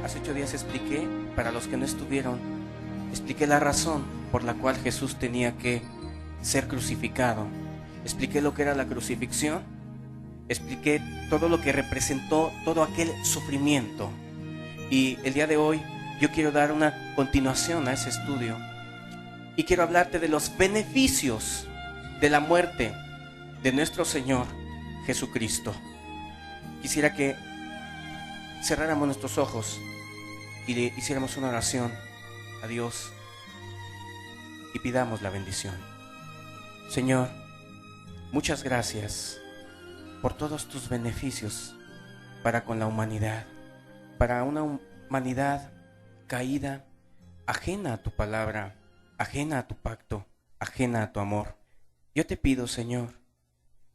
Hace 8 días expliqué, para los que no estuvieron, expliqué la razón por la cual Jesús tenía que ser crucificado. Expliqué lo que era la crucifixión, expliqué todo lo que representó todo aquel sufrimiento. Y el día de hoy yo quiero dar una continuación a ese estudio y quiero hablarte de los beneficios de la muerte de nuestro Señor Jesucristo. Quisiera que cerráramos nuestros ojos y le hiciéramos una oración a Dios y pidamos la bendición. Señor, muchas gracias por todos tus beneficios para con la humanidad, para una humanidad caída, ajena a tu palabra, ajena a tu pacto, ajena a tu amor. Yo te pido, Señor,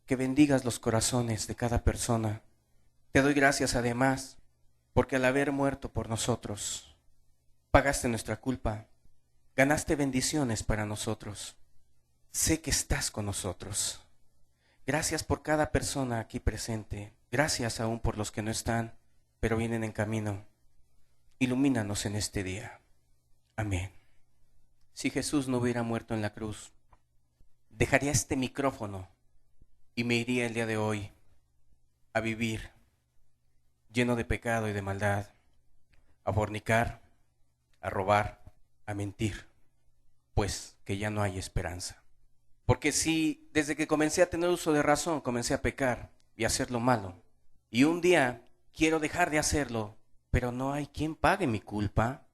que bendigas los corazones de cada persona. Te doy gracias además porque al haber muerto por nosotros, pagaste nuestra culpa, ganaste bendiciones para nosotros. Sé que estás con nosotros. Gracias por cada persona aquí presente. Gracias aún por los que no están, pero vienen en camino. Ilumínanos en este día. Amén. Si Jesús no hubiera muerto en la cruz, dejaría este micrófono y me iría el día de hoy a vivir lleno de pecado y de maldad, a fornicar, a robar, a mentir, pues que ya no hay esperanza. Porque si desde que comencé a tener uso de razón, comencé a pecar y a hacer lo malo, y un día quiero dejar de hacerlo, pero no hay quien pague mi culpa,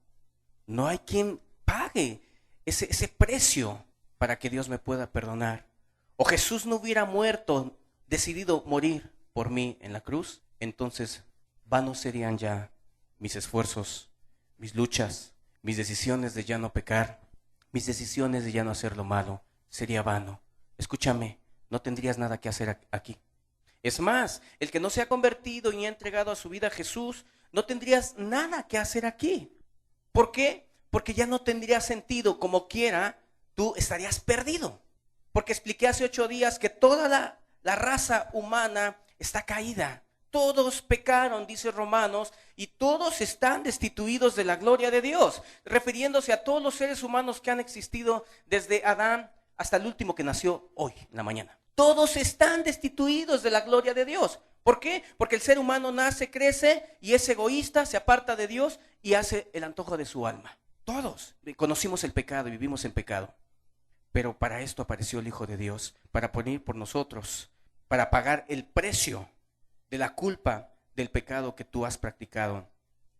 no hay quien pague ese precio para que Dios me pueda perdonar, o Jesús no hubiera muerto, decidido morir por mí en la cruz, entonces vanos serían ya mis esfuerzos, mis luchas, mis decisiones de ya no pecar, mis decisiones de ya no hacer lo malo. Sería vano. Escúchame, no tendrías nada que hacer aquí. Es más, el que no se ha convertido y ha entregado a su vida a Jesús, no tendrías nada que hacer aquí. ¿Por qué? Porque ya no tendría sentido. Como quiera, tú estarías perdido. Porque expliqué hace 8 días que toda la raza humana está caída. Todos pecaron, dice Romanos, y todos están destituidos de la gloria de Dios, refiriéndose a todos los seres humanos que han existido desde Adán hasta el último que nació hoy en la mañana. Todos están destituidos de la gloria de Dios. ¿Por qué? Porque el ser humano nace, crece y es egoísta, se aparta de Dios y hace el antojo de su alma. Todos conocimos el pecado y vivimos en pecado. Pero para esto apareció el Hijo de Dios, para poner por nosotros, para pagar el precio de la culpa del pecado que tú has practicado,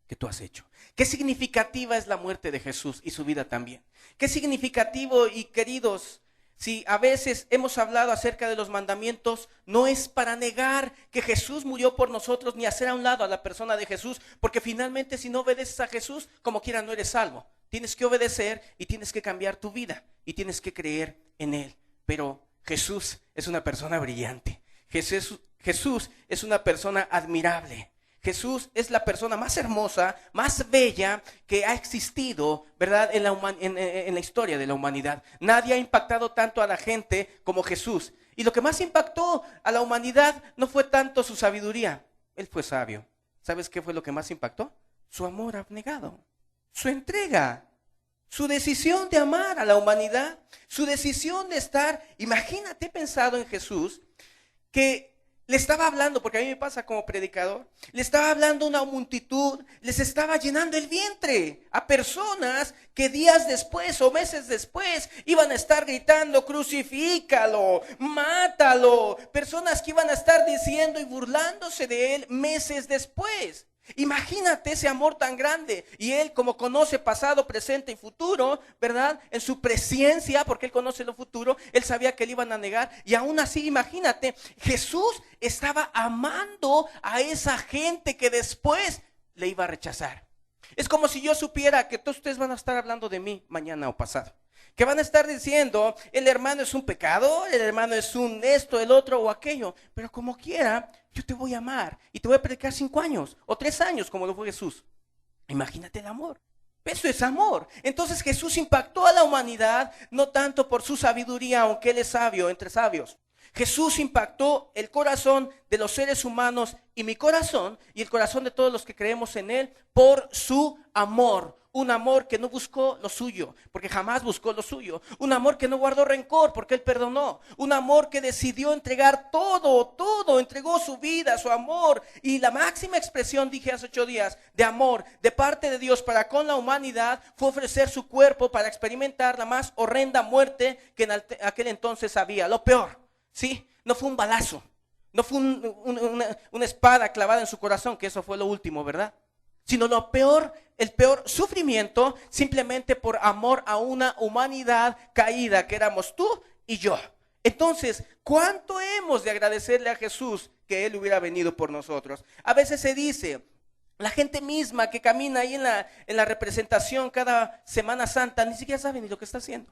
que tú has hecho. Qué significativa es la muerte de Jesús y su vida también. Qué significativo, y queridos, si a veces hemos hablado acerca de los mandamientos, no es para negar que Jesús murió por nosotros ni hacer a un lado a la persona de Jesús, porque finalmente si no obedeces a Jesús, como quiera no eres salvo. Tienes que obedecer y tienes que cambiar tu vida y tienes que creer en Él. Pero Jesús es una persona brillante. Jesús es una persona admirable. Jesús es la persona más hermosa, más bella que ha existido, ¿verdad? En la historia de la humanidad. Nadie ha impactado tanto a la gente como Jesús. Y lo que más impactó a la humanidad no fue tanto su sabiduría. Él fue sabio. ¿Sabes qué fue lo que más impactó? Su amor abnegado, su entrega, su decisión de amar a la humanidad, su decisión de estar. Imagínate, he pensado en Jesús que le estaba hablando, porque a mí me pasa como predicador, le estaba hablando a una multitud, les estaba llenando el vientre a personas que días después o meses después iban a estar gritando: crucifícalo, mátalo. Personas que iban a estar diciendo y burlándose de él meses después. Imagínate ese amor tan grande. Y él, como conoce pasado, presente y futuro, ¿verdad? En su presencia, porque él conoce lo futuro, él sabía que le iban a negar. Y aún así, imagínate, Jesús estaba amando a esa gente que después le iba a rechazar. Es como si yo supiera que todos ustedes van a estar hablando de mí mañana o pasado, que van a estar diciendo: el hermano es un pecador, el hermano es un esto, el otro o aquello. Pero como quiera, yo te voy a amar y te voy a predicar 5 años o 3 años como lo fue Jesús. Imagínate el amor. Eso es amor. Entonces Jesús impactó a la humanidad no tanto por su sabiduría, aunque él es sabio entre sabios. Jesús impactó el corazón de los seres humanos y mi corazón y el corazón de todos los que creemos en Él por su amor. Un amor que no buscó lo suyo, porque jamás buscó lo suyo. Un amor que no guardó rencor, porque Él perdonó. Un amor que decidió entregar todo, entregó su vida, su amor. Y la máxima expresión, dije hace 8 días, de amor de parte de Dios para con la humanidad fue ofrecer su cuerpo para experimentar la más horrenda muerte que en aquel entonces había. Lo peor, ¿sí? No fue un balazo, no fue una espada clavada en su corazón, que eso fue lo último, ¿verdad? Sino lo peor, el peor sufrimiento, simplemente por amor a una humanidad caída, que éramos tú y yo. Entonces, ¿cuánto hemos de agradecerle a Jesús que Él hubiera venido por nosotros? A veces se dice, la gente misma que camina ahí en la representación cada Semana Santa, ni siquiera sabe ni lo que está haciendo.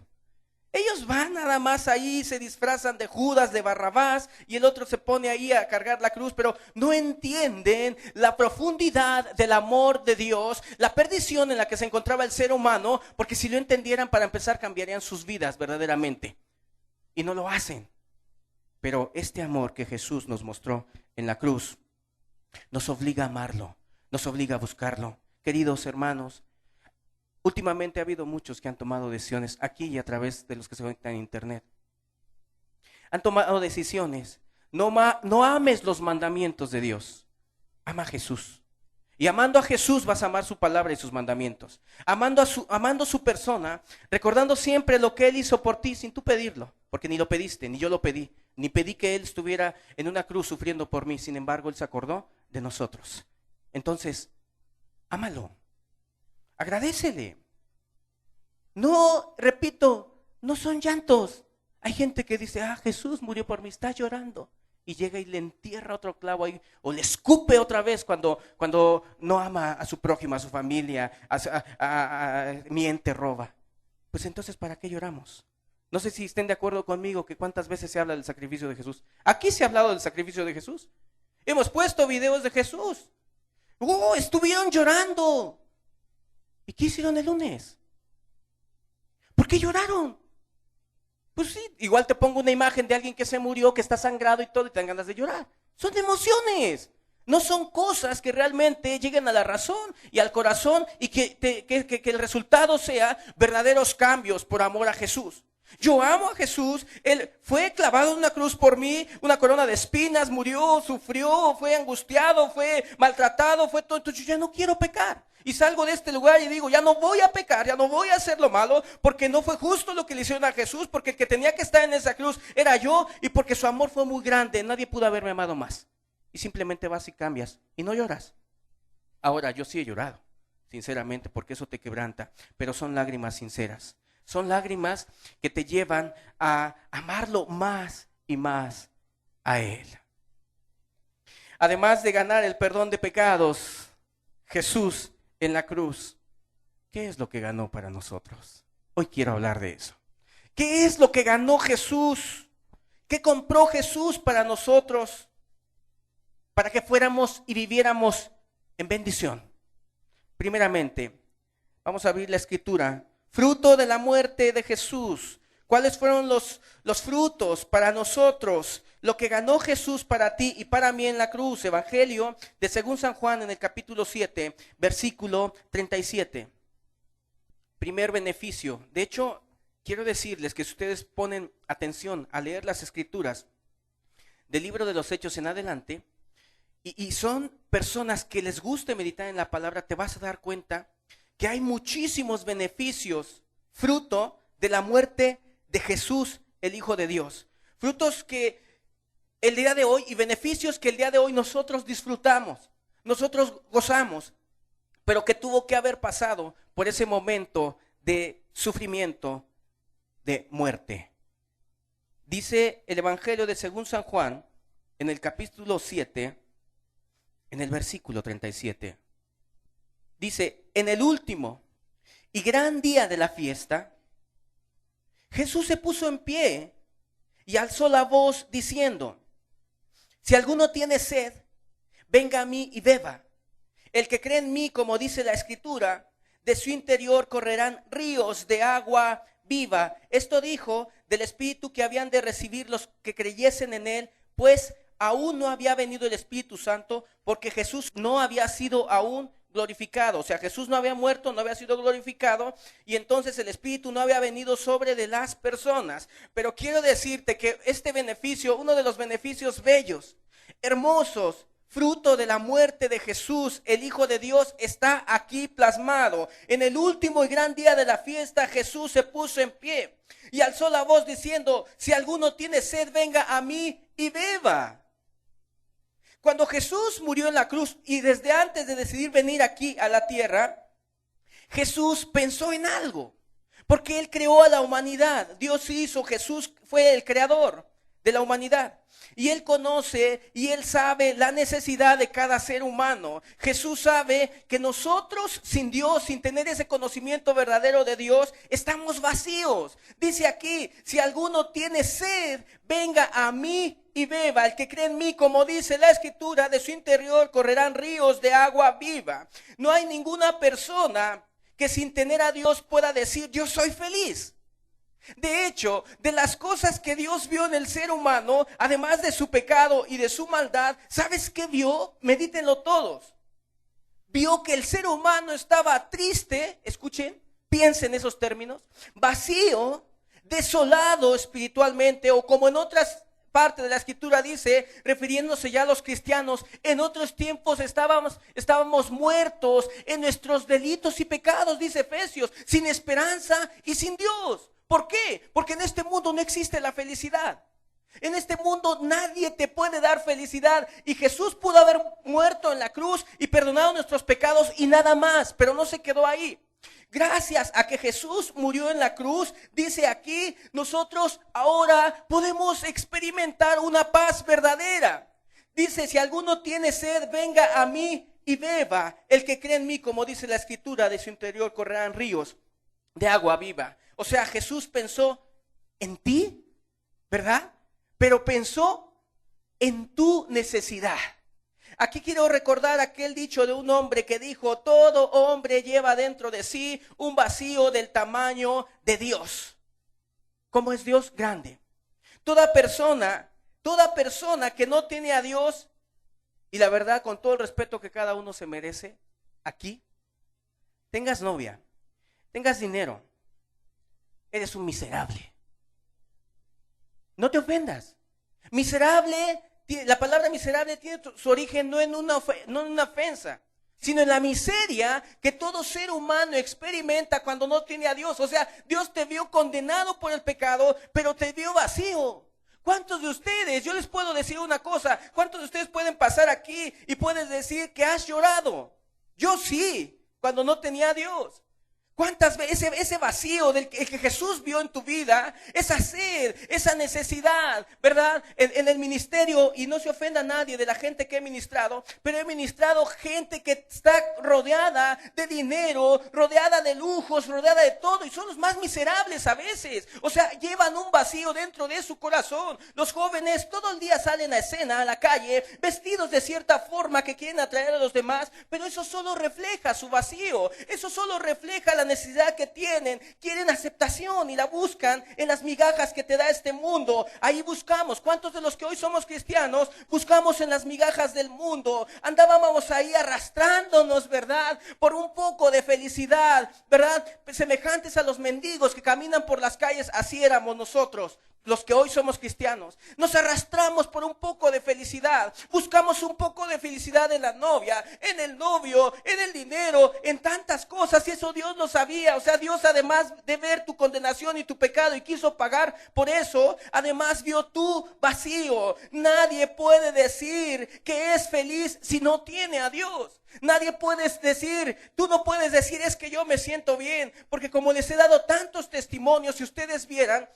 Ellos van nada más ahí, se disfrazan de Judas, de Barrabás, y el otro se pone ahí a cargar la cruz, pero no entienden la profundidad del amor de Dios, la perdición en la que se encontraba el ser humano, porque si lo entendieran, para empezar, cambiarían sus vidas verdaderamente. Y no lo hacen. Pero este amor que Jesús nos mostró en la cruz, nos obliga a amarlo, nos obliga a buscarlo. Queridos hermanos, últimamente ha habido muchos que han tomado decisiones aquí y a través de los que se conectan en internet. Han tomado decisiones. No ames los mandamientos de Dios. Ama a Jesús. Y amando a Jesús vas a amar su palabra y sus mandamientos. Amando su persona, recordando siempre lo que Él hizo por ti sin tú pedirlo. Porque ni lo pediste, ni yo lo pedí. Ni pedí que Él estuviera en una cruz sufriendo por mí. Sin embargo, Él se acordó de nosotros. Entonces, ámalo. Agradécele. No, repito, no son llantos. Hay gente que dice, Jesús murió por mí, está llorando. Y llega y le entierra otro clavo ahí, o le escupe otra vez cuando no ama a su prójimo, a su familia, miente, roba. Pues entonces, ¿para qué lloramos? No sé si estén de acuerdo conmigo que cuántas veces se habla del sacrificio de Jesús. Aquí se ha hablado del sacrificio de Jesús. Hemos puesto videos de Jesús. Estuvieron llorando. ¿Y qué hicieron el lunes? ¿Por qué lloraron? Pues sí, igual te pongo una imagen de alguien que se murió, que está sangrado y todo, y te dan ganas de llorar. Son emociones, no son cosas que realmente lleguen a la razón y al corazón y que el resultado sea verdaderos cambios por amor a Jesús. Yo amo a Jesús, Él fue clavado en una cruz por mí, una corona de espinas, murió, sufrió, fue angustiado, fue maltratado, fue todo. Entonces yo ya no quiero pecar. Y salgo de este lugar y digo, ya no voy a pecar, ya no voy a hacer lo malo, porque no fue justo lo que le hicieron a Jesús, porque el que tenía que estar en esa cruz era yo, y porque su amor fue muy grande, nadie pudo haberme amado más. Y simplemente vas y cambias, y no lloras. Ahora, yo sí he llorado, sinceramente, porque eso te quebranta, pero son lágrimas sinceras. Son lágrimas que te llevan a amarlo más y más a Él. Además de ganar el perdón de pecados, Jesús en la cruz, ¿qué es lo que ganó para nosotros? Hoy quiero hablar de eso. ¿Qué es lo que ganó Jesús? ¿Qué compró Jesús para nosotros? Para que fuéramos y viviéramos en bendición. Primeramente, vamos a abrir la escritura. Fruto de la muerte de Jesús. ¿Cuáles fueron los frutos para nosotros? Lo que ganó Jesús para ti y para mí en la cruz. Evangelio de según San Juan en el capítulo 7, versículo 37. Primer beneficio. De hecho, quiero decirles que si ustedes ponen atención a leer las escrituras del libro de los Hechos en adelante, y son personas que les guste meditar en la palabra, te vas a dar cuenta que hay muchísimos beneficios, fruto de la muerte de Jesús, el Hijo de Dios. Frutos que el día de hoy y beneficios que el día de hoy nosotros disfrutamos, nosotros gozamos, pero que tuvo que haber pasado por ese momento de sufrimiento, de muerte. Dice el Evangelio de según San Juan, en el capítulo 7, en el versículo 37. Dice, en el último y gran día de la fiesta, Jesús se puso en pie y alzó la voz diciendo, si alguno tiene sed, venga a mí y beba. El que cree en mí, como dice la Escritura, de su interior correrán ríos de agua viva. Esto dijo del Espíritu que habían de recibir los que creyesen en él, pues aún no había venido el Espíritu Santo, porque Jesús no había sido aún glorificado. O sea, Jesús no había muerto, no había sido glorificado, y entonces el Espíritu no había venido sobre de las personas. Pero quiero decirte que este beneficio, uno de los beneficios bellos, hermosos, fruto de la muerte de Jesús, el Hijo de Dios, está aquí plasmado. En el último y gran día de la fiesta, Jesús se puso en pie y alzó la voz diciendo: si alguno tiene sed, venga a mí y beba. Cuando Jesús murió en la cruz, y desde antes de decidir venir aquí a la tierra, Jesús pensó en algo, porque Él creó a la humanidad. Dios hizo, Jesús fue el creador de la humanidad. Y Él conoce y Él sabe la necesidad de cada ser humano. Jesús sabe que nosotros sin Dios, sin tener ese conocimiento verdadero de Dios, estamos vacíos. Dice aquí: si alguno tiene sed, venga a mí y beba. El que cree en mí, como dice la Escritura, de su interior correrán ríos de agua viva. No hay ninguna persona que sin tener a Dios pueda decir: yo soy feliz. De hecho, de las cosas que Dios vio en el ser humano, además de su pecado y de su maldad, ¿sabes qué vio? Medítenlo todos. Vio que el ser humano estaba triste, escuchen, piensen en esos términos, vacío, desolado espiritualmente, o como en otras partes de la Escritura dice, refiriéndose ya a los cristianos, en otros tiempos estábamos muertos en nuestros delitos y pecados, dice Efesios, sin esperanza y sin Dios. ¿Por qué? Porque en este mundo no existe la felicidad. En este mundo nadie te puede dar felicidad. Y Jesús pudo haber muerto en la cruz y perdonado nuestros pecados y nada más, pero no se quedó ahí. Gracias a que Jesús murió en la cruz, dice aquí, nosotros ahora podemos experimentar una paz verdadera. Dice: si alguno tiene sed, venga a mí y beba. El que cree en mí, como dice la Escritura, de su interior correrán ríos de agua viva. O sea, Jesús pensó en ti, ¿verdad? Pero pensó en tu necesidad. Aquí quiero recordar aquel dicho de un hombre que dijo: todo hombre lleva dentro de sí un vacío del tamaño de Dios. ¿Cómo es Dios? Grande. Toda persona que no tiene a Dios, y la verdad, con todo el respeto que cada uno se merece, aquí, tengas novia, tengas dinero, eres un miserable. No te ofendas. Miserable, la palabra miserable tiene su origen no en una ofensa, sino en la miseria que todo ser humano experimenta cuando no tiene a Dios. O sea, Dios te vio condenado por el pecado, pero te vio vacío. ¿Cuántos de ustedes, yo les puedo decir una cosa, cuántos de ustedes pueden pasar aquí y puedes decir que has llorado? Yo sí, cuando no tenía a Dios. ¿Cuántas veces ese vacío del que Jesús vio en tu vida, esa sed, esa necesidad, ¿verdad? En el ministerio, y no se ofenda a nadie de la gente que he ministrado, pero he ministrado gente que está rodeada de dinero, rodeada de lujos, rodeada de todo, y son los más miserables a veces. O sea, llevan un vacío dentro de su corazón. Los jóvenes todo el día salen a escena, a la calle, vestidos de cierta forma que quieren atraer a los demás, pero eso solo refleja su vacío, eso solo refleja la necesidad que tienen. Quieren aceptación y la buscan en las migajas que te da este mundo. Ahí buscamos. ¿Cuántos de los que hoy somos cristianos buscamos en las migajas del mundo? Andábamos ahí arrastrándonos, ¿verdad? Por un poco de felicidad, ¿verdad? Semejantes a los mendigos que caminan por las calles. Así éramos nosotros, los que hoy somos cristianos. Nos arrastramos por un poco de felicidad. Buscamos un poco de felicidad en la novia, en el novio, en el dinero, en tantas cosas. Y eso Dios lo sabía. O sea, Dios, además de ver tu condenación y tu pecado y quiso pagar por eso, además vio tu vacío. Nadie puede decir que es feliz si no tiene a Dios. Nadie puede decir, tú no puedes decir es que yo me siento bien, porque como les he dado tantos testimonios, si ustedes vieran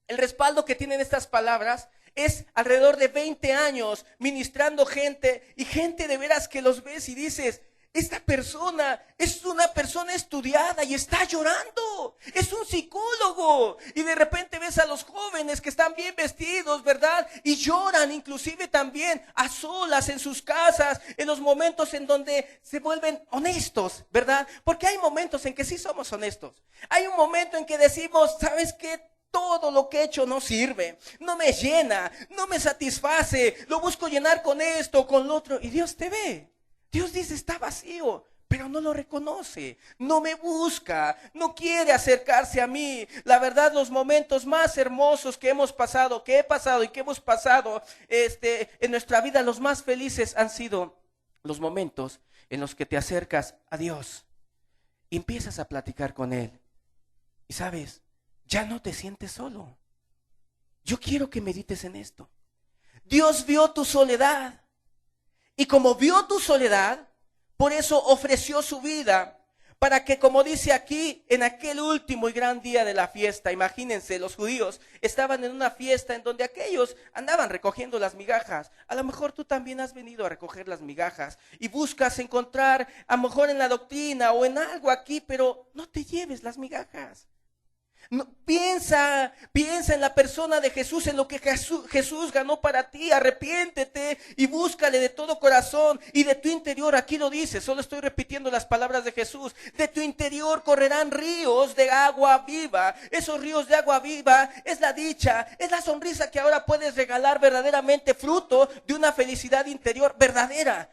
el respaldo que tienen estas palabras, es alrededor de 20 años ministrando gente, y gente de veras que los ves y dices, esta persona es una persona estudiada y está llorando. Es un psicólogo. Y de repente ves a los jóvenes que están bien vestidos, ¿verdad? Y lloran inclusive también a solas en sus casas, en los momentos en donde se vuelven honestos, ¿verdad? Porque hay momentos en que sí somos honestos. Hay un momento en que decimos, ¿sabes qué? Todo lo que he hecho no sirve, no me llena, no me satisface. Lo busco llenar con esto, con lo otro. Y Dios te ve. Dios dice, está vacío, pero no lo reconoce, no me busca, no quiere acercarse a mí. La verdad, los momentos más hermosos que hemos pasado, que he pasado y que hemos pasado en nuestra vida, los más felices han sido los momentos en los que te acercas a Dios y empiezas a platicar con Él. Y sabes, ya no te sientes solo. Yo quiero que medites en esto. Dios vio tu soledad. Y como vio tu soledad, por eso ofreció su vida, para que, como dice aquí, en aquel último y gran día de la fiesta, imagínense, los judíos estaban en una fiesta en donde aquellos andaban recogiendo las migajas. A lo mejor tú también has venido a recoger las migajas y buscas encontrar, a lo mejor en la doctrina o en algo aquí, pero no te lleves las migajas. No, piensa en la persona de Jesús, en lo que Jesús ganó para ti. Arrepiéntete y búscale de todo corazón y de tu interior. Aquí lo dice, solo estoy repitiendo las palabras de Jesús. De tu interior correrán ríos de agua viva. Esos ríos de agua viva es la dicha, es la sonrisa que ahora puedes regalar, verdaderamente fruto de una felicidad interior verdadera,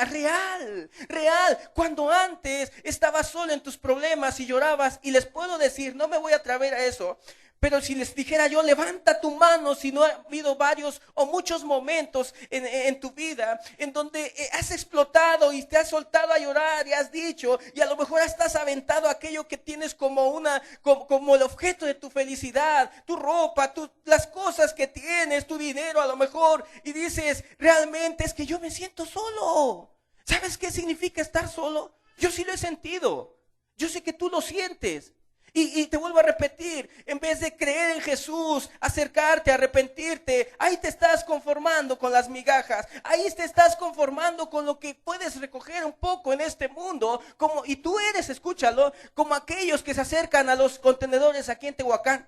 real. Cuando antes estabas solo en tus problemas y llorabas, y les puedo decir, no me voy a atrever a eso, pero si les dijera yo, levanta tu mano si no ha habido varios o muchos momentos en tu vida en donde has explotado y te has soltado a llorar y has dicho, y a lo mejor estás aventado aquello que tienes como el objeto de tu felicidad, tu ropa, las cosas que tienes, tu dinero a lo mejor, y dices, realmente es que yo me siento solo. ¿Sabes qué significa estar solo? Yo sí lo he sentido. Yo sé que tú lo sientes. Y te vuelvo a repetir, en vez de creer en Jesús, acercarte, arrepentirte, ahí te estás conformando con las migajas, ahí te estás conformando con lo que puedes recoger un poco en este mundo, y tú eres, escúchalo, como aquellos que se acercan a los contenedores aquí en Tehuacán,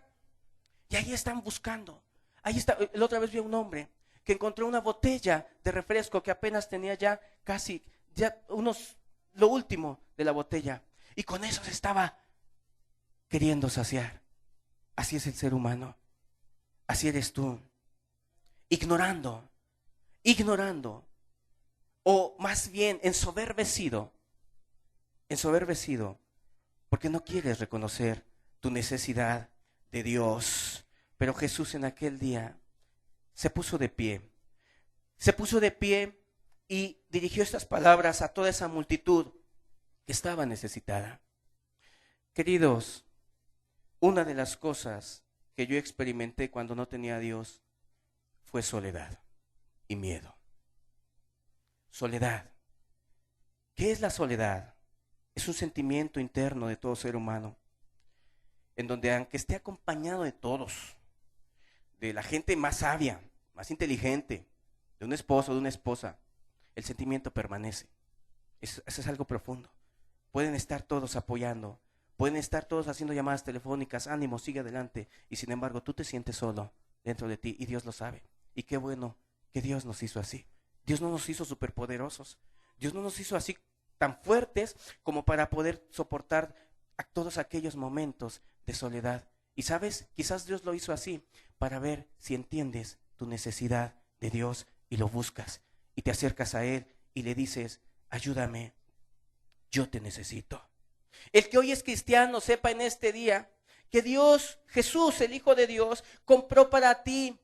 y ahí están buscando. Ahí está, la otra vez vi a un hombre que encontró una botella de refresco que apenas tenía ya lo último de la botella, y con eso se estaba queriendo saciar. Así es el ser humano. Así eres tú. Ignorando. O más bien ensoberbecido, porque no quieres reconocer tu necesidad de Dios. Pero Jesús en aquel día se puso de pie y dirigió estas palabras a toda esa multitud que estaba necesitada. Queridos, una de las cosas que yo experimenté cuando no tenía a Dios fue soledad y miedo. Soledad. ¿Qué es la soledad? Es un sentimiento interno de todo ser humano, en donde aunque esté acompañado de todos, de la gente más sabia, más inteligente, de un esposo, de una esposa, el sentimiento permanece. Eso es algo profundo. Pueden estar todos apoyando, pueden estar todos haciendo llamadas telefónicas, ánimo, sigue adelante, y sin embargo tú te sientes solo dentro de ti, y Dios lo sabe. Y qué bueno que Dios nos hizo así. Dios no nos hizo superpoderosos. Dios no nos hizo así tan fuertes como para poder soportar a todos aquellos momentos de soledad. Y sabes, quizás Dios lo hizo así para ver si entiendes tu necesidad de Dios y lo buscas y te acercas a Él y le dices, ayúdame, yo te necesito. El que hoy es cristiano sepa en este día que Dios, Jesús, el Hijo de Dios, compró para ti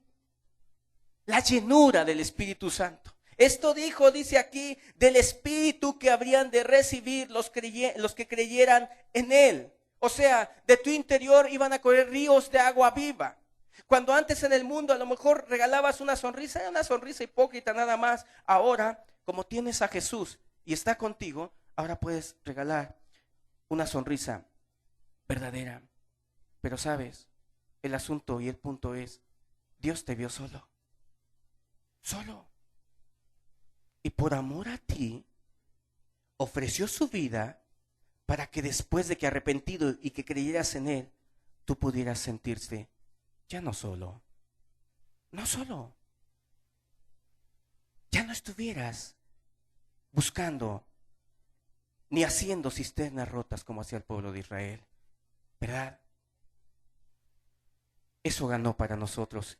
la llenura del Espíritu Santo. Esto dice aquí, del Espíritu que habrían de recibir los que creyeran en Él. O sea, de tu interior iban a correr ríos de agua viva. Cuando antes en el mundo a lo mejor regalabas una sonrisa, era una sonrisa hipócrita nada más. Ahora, como tienes a Jesús y está contigo, ahora puedes regalar una sonrisa verdadera. Pero sabes, el asunto y el punto es, Dios te vio solo. Y por amor a ti, ofreció su vida para que después de que arrepentido y que creyeras en Él, tú pudieras sentirte ya no solo, ya no estuvieras buscando ni haciendo cisternas rotas como hacía el pueblo de Israel, ¿verdad? Eso ganó para nosotros.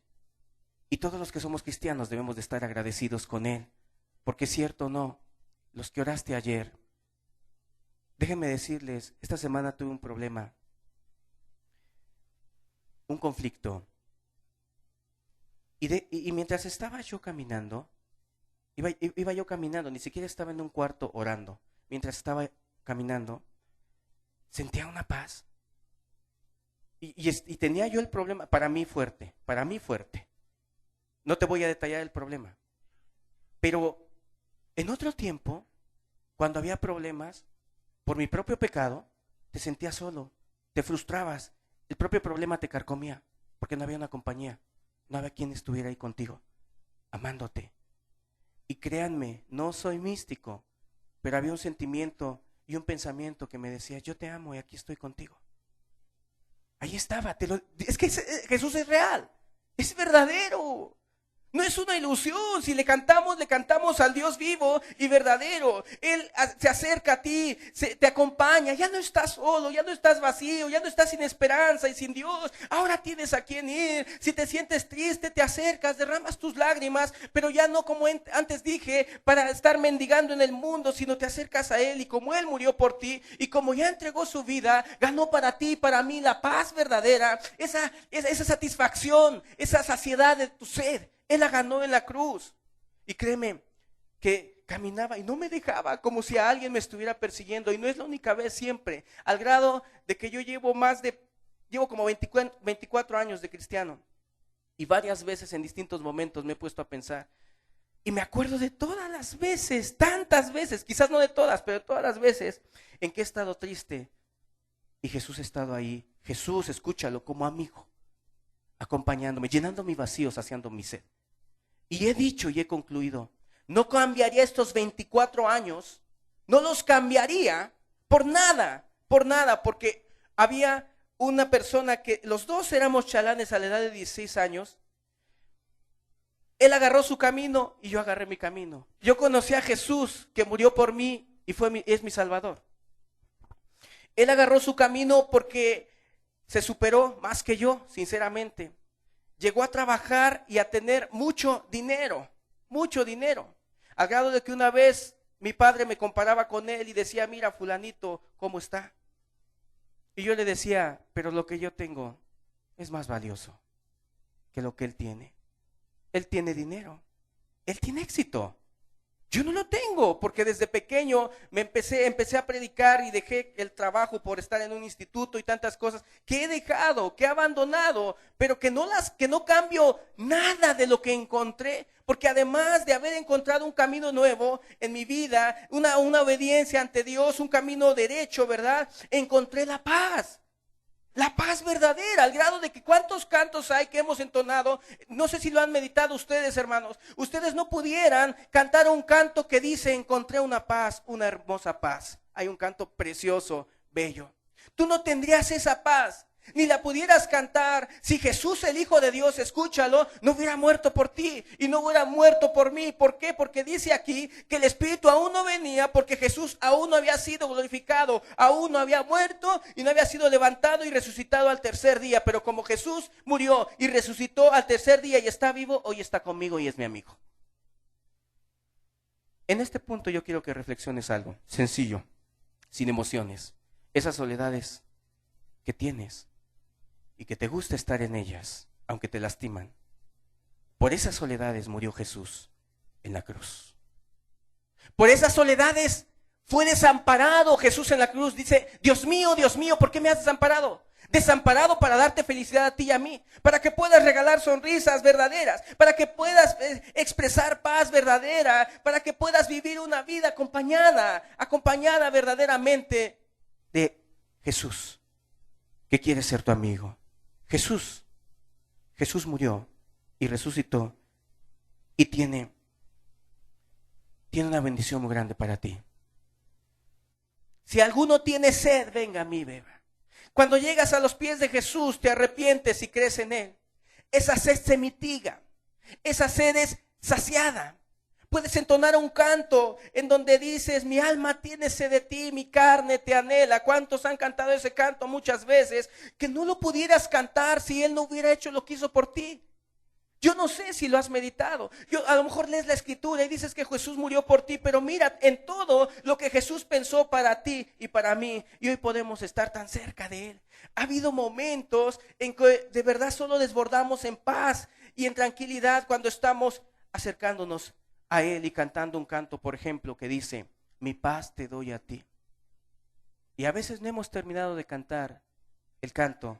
Y todos los que somos cristianos debemos de estar agradecidos con Él, porque es cierto o no, los que oraste ayer, déjenme decirles, esta semana tuve un problema, un conflicto. Y mientras estaba yo caminando, iba yo caminando, ni siquiera estaba en un cuarto orando. Mientras estaba caminando, sentía una paz. Y tenía yo el problema, para mí fuerte. No te voy a detallar el problema. Pero en otro tiempo, cuando había problemas, por mi propio pecado, te sentías solo, te frustrabas, el propio problema te carcomía, porque no había una compañía, no había quien estuviera ahí contigo, amándote. Y créanme, no soy místico, pero había un sentimiento y un pensamiento que me decía, yo te amo y aquí estoy contigo. Ahí estaba, es que Jesús es real, es verdadero. No es una ilusión, si le cantamos al Dios vivo y verdadero. Él se acerca a ti, te acompaña, ya no estás solo, ya no estás vacío, ya no estás sin esperanza y sin Dios. Ahora tienes a quien ir, si te sientes triste, te acercas, derramas tus lágrimas, pero ya no como antes dije, para estar mendigando en el mundo, sino te acercas a Él y como Él murió por ti y como ya entregó su vida, ganó para ti y para mí la paz verdadera, esa satisfacción, esa saciedad de tu sed. Él la ganó en la cruz. Y créeme que caminaba y no me dejaba, como si a alguien me estuviera persiguiendo. Y no es la única vez, siempre. Al grado de que yo llevo como 24 años de cristiano. Y varias veces en distintos momentos me he puesto a pensar. Y me acuerdo de todas las veces, tantas veces, quizás no de todas, pero de todas las veces en que he estado triste. Y Jesús ha estado ahí. Jesús, escúchalo, como amigo, acompañándome, llenando mi vacío, saciando mi sed. Y he dicho y he concluido, no cambiaría estos 24 años, no los cambiaría por nada, porque había una persona que los dos éramos chalanes a la edad de 16 años. Él agarró su camino y yo agarré mi camino. Yo conocí a Jesús que murió por mí y es mi Salvador. Él agarró su camino porque se superó más que yo, sinceramente. Llegó a trabajar y a tener mucho dinero, al grado de que una vez mi padre me comparaba con él y decía, mira fulanito, ¿cómo está? Y yo le decía, pero lo que yo tengo es más valioso que lo que él tiene. Él tiene dinero, él tiene éxito. Yo no lo tengo, porque desde pequeño empecé a predicar y dejé el trabajo por estar en un instituto y tantas cosas que he dejado, que he abandonado, pero que no cambio nada de lo que encontré, porque además de haber encontrado un camino nuevo en mi vida, una obediencia ante Dios, un camino derecho, ¿verdad? Encontré la paz verdadera, al grado de que cuántos cantos hay que hemos entonado, no sé si lo han meditado ustedes, hermanos, ustedes no pudieran cantar un canto que dice, encontré una paz, una hermosa paz. Hay un canto precioso, bello. Tú no tendrías esa paz, ni la pudieras cantar si Jesús, el Hijo de Dios, escúchalo, no hubiera muerto por ti y no hubiera muerto por mí. ¿Por qué? Porque dice aquí que el Espíritu aún no venía, porque Jesús aún no había sido glorificado, aún no había muerto y no había sido levantado y resucitado al tercer día. Pero como Jesús murió y resucitó al tercer día y está vivo, hoy está conmigo y es mi amigo. En este punto yo quiero que reflexiones algo sencillo, sin emociones. Esas soledades que tienes y que te gusta estar en ellas, aunque te lastiman. Por esas soledades murió Jesús en la cruz. Por esas soledades fue desamparado Jesús en la cruz. Dice, Dios mío, ¿por qué me has desamparado? Desamparado para darte felicidad a ti y a mí, para que puedas regalar sonrisas verdaderas, para que puedas expresar paz verdadera, para que puedas vivir una vida acompañada verdaderamente de Jesús, que quiere ser tu amigo. Jesús murió y resucitó y tiene una bendición muy grande para ti. Si alguno tiene sed, venga a mí, beba. Cuando llegas a los pies de Jesús, te arrepientes y crees en Él. Esa sed se mitiga. Esa sed es saciada. Puedes entonar un canto en donde dices: mi alma tiene sed de ti, mi carne te anhela. ¿Cuántos han cantado ese canto muchas veces? Que no lo pudieras cantar si Él no hubiera hecho lo que hizo por ti. Yo no sé si lo has meditado. A lo mejor lees la escritura y dices que Jesús murió por ti, pero mira en todo lo que Jesús pensó para ti y para mí, y hoy podemos estar tan cerca de Él. Ha habido momentos en que de verdad solo desbordamos en paz y en tranquilidad cuando estamos acercándonos a Él y cantando un canto, por ejemplo, que dice: mi paz te doy a ti. Y a veces no hemos terminado de cantar el canto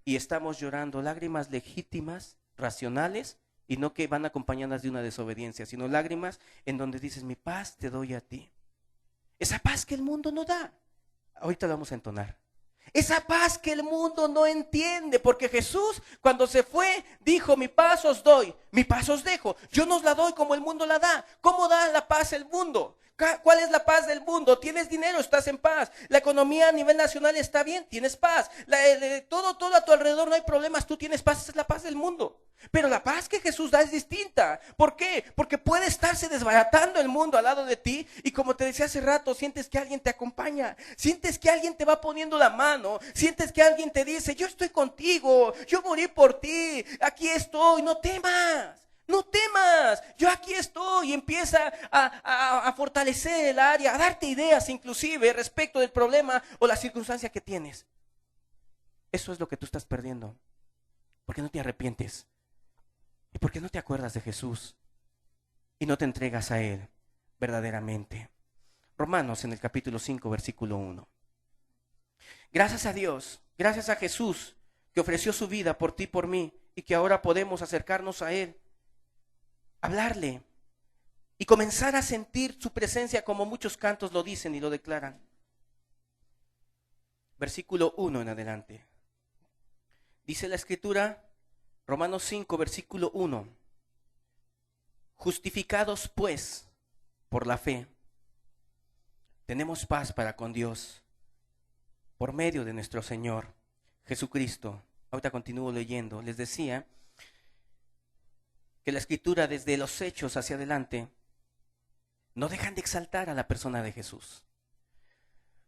y estamos llorando lágrimas legítimas, racionales, y no que van acompañadas de una desobediencia, sino lágrimas en donde dices: mi paz te doy a ti. Esa paz que el mundo no da. Ahorita la vamos a entonar. Esa paz que el mundo no entiende, porque Jesús cuando se fue dijo: mi paz os doy, mi paz os dejo. Yo no os la doy como el mundo la da. ¿Cómo da la paz el mundo? ¿Cuál es la paz del mundo? Tienes dinero, estás en paz. La economía a nivel nacional está bien, tienes paz. Todo a tu alrededor no hay problemas, tú tienes paz. Esa es la paz del mundo. Pero la paz que Jesús da es distinta. ¿Por qué? Porque puede estarse desbaratando el mundo al lado de ti, y como te decía hace rato, sientes que alguien te acompaña, sientes que alguien te va poniendo la mano, sientes que alguien te dice: yo estoy contigo, yo morí por ti, aquí estoy, no temas. No temas, yo aquí estoy. Y empieza a fortalecer el área, a darte ideas inclusive respecto del problema o la circunstancia que tienes. Eso es lo que tú estás perdiendo, porque no te arrepientes y porque no te acuerdas de Jesús y no te entregas a Él verdaderamente. Romanos en el capítulo 5, versículo 1. Gracias a Dios, gracias a Jesús, que ofreció su vida por ti y por mí, y que ahora podemos acercarnos a Él, hablarle y comenzar a sentir su presencia, como muchos cantos lo dicen y lo declaran. Versículo 1 en adelante. Dice la escritura, Romanos 5, versículo 1. Justificados pues por la fe, tenemos paz para con Dios por medio de nuestro Señor Jesucristo. Ahorita continúo leyendo. Les decía que la escritura, desde los hechos hacia adelante, no dejan de exaltar a la persona de Jesús.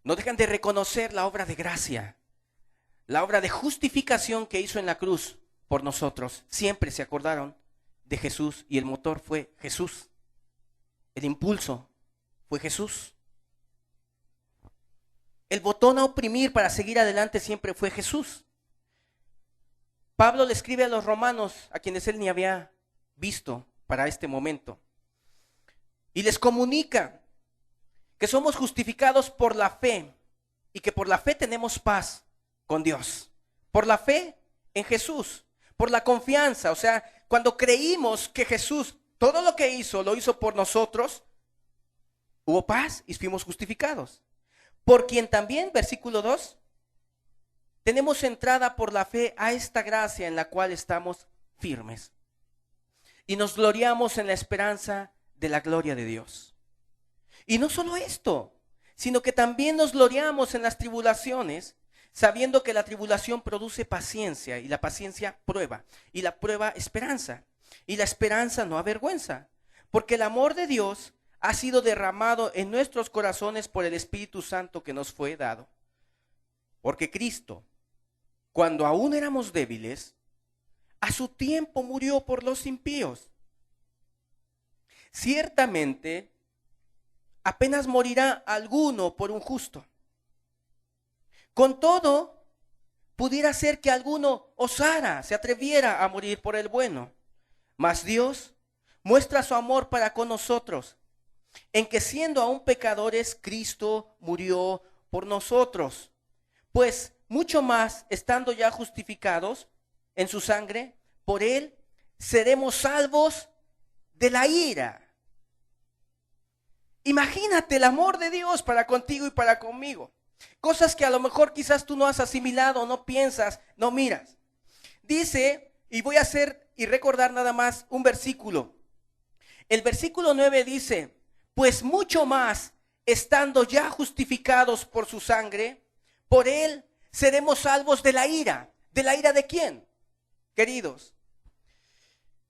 No dejan de reconocer la obra de gracia, la obra de justificación que hizo en la cruz por nosotros. Siempre se acordaron de Jesús, y el motor fue Jesús. El impulso fue Jesús. El botón a oprimir para seguir adelante siempre fue Jesús. Pablo le escribe a los romanos, a quienes él ni había visto para este momento, y les comunica que somos justificados por la fe, y que por la fe tenemos paz con Dios, por la fe en Jesús, por la confianza. O sea, cuando creímos que Jesús todo lo que hizo, lo hizo por nosotros, hubo paz y fuimos justificados. Por quien también, versículo 2, tenemos entrada por la fe a esta gracia en la cual estamos firmes, y nos gloriamos en la esperanza de la gloria de Dios. Y no solo esto, sino que también nos gloriamos en las tribulaciones, sabiendo que la tribulación produce paciencia, y la paciencia prueba, y la prueba esperanza, y la esperanza no avergüenza, porque el amor de Dios ha sido derramado en nuestros corazones por el Espíritu Santo que nos fue dado. Porque Cristo, cuando aún éramos débiles, a su tiempo murió por los impíos. Ciertamente, apenas morirá alguno por un justo. Con todo, pudiera ser que alguno osara, se atreviera a morir por el bueno. Mas Dios muestra su amor para con nosotros, en que siendo aún pecadores, Cristo murió por nosotros. Pues mucho más, estando ya justificados en su sangre, por él seremos salvos de la ira. Imagínate el amor de Dios para contigo y para conmigo. Cosas que a lo mejor quizás tú no has asimilado, no piensas, no miras. Dice, y voy a hacer y recordar nada más un versículo. El versículo 9 dice: pues mucho más, estando ya justificados por su sangre, por él seremos salvos de la ira. ¿De la ira de quién? Queridos,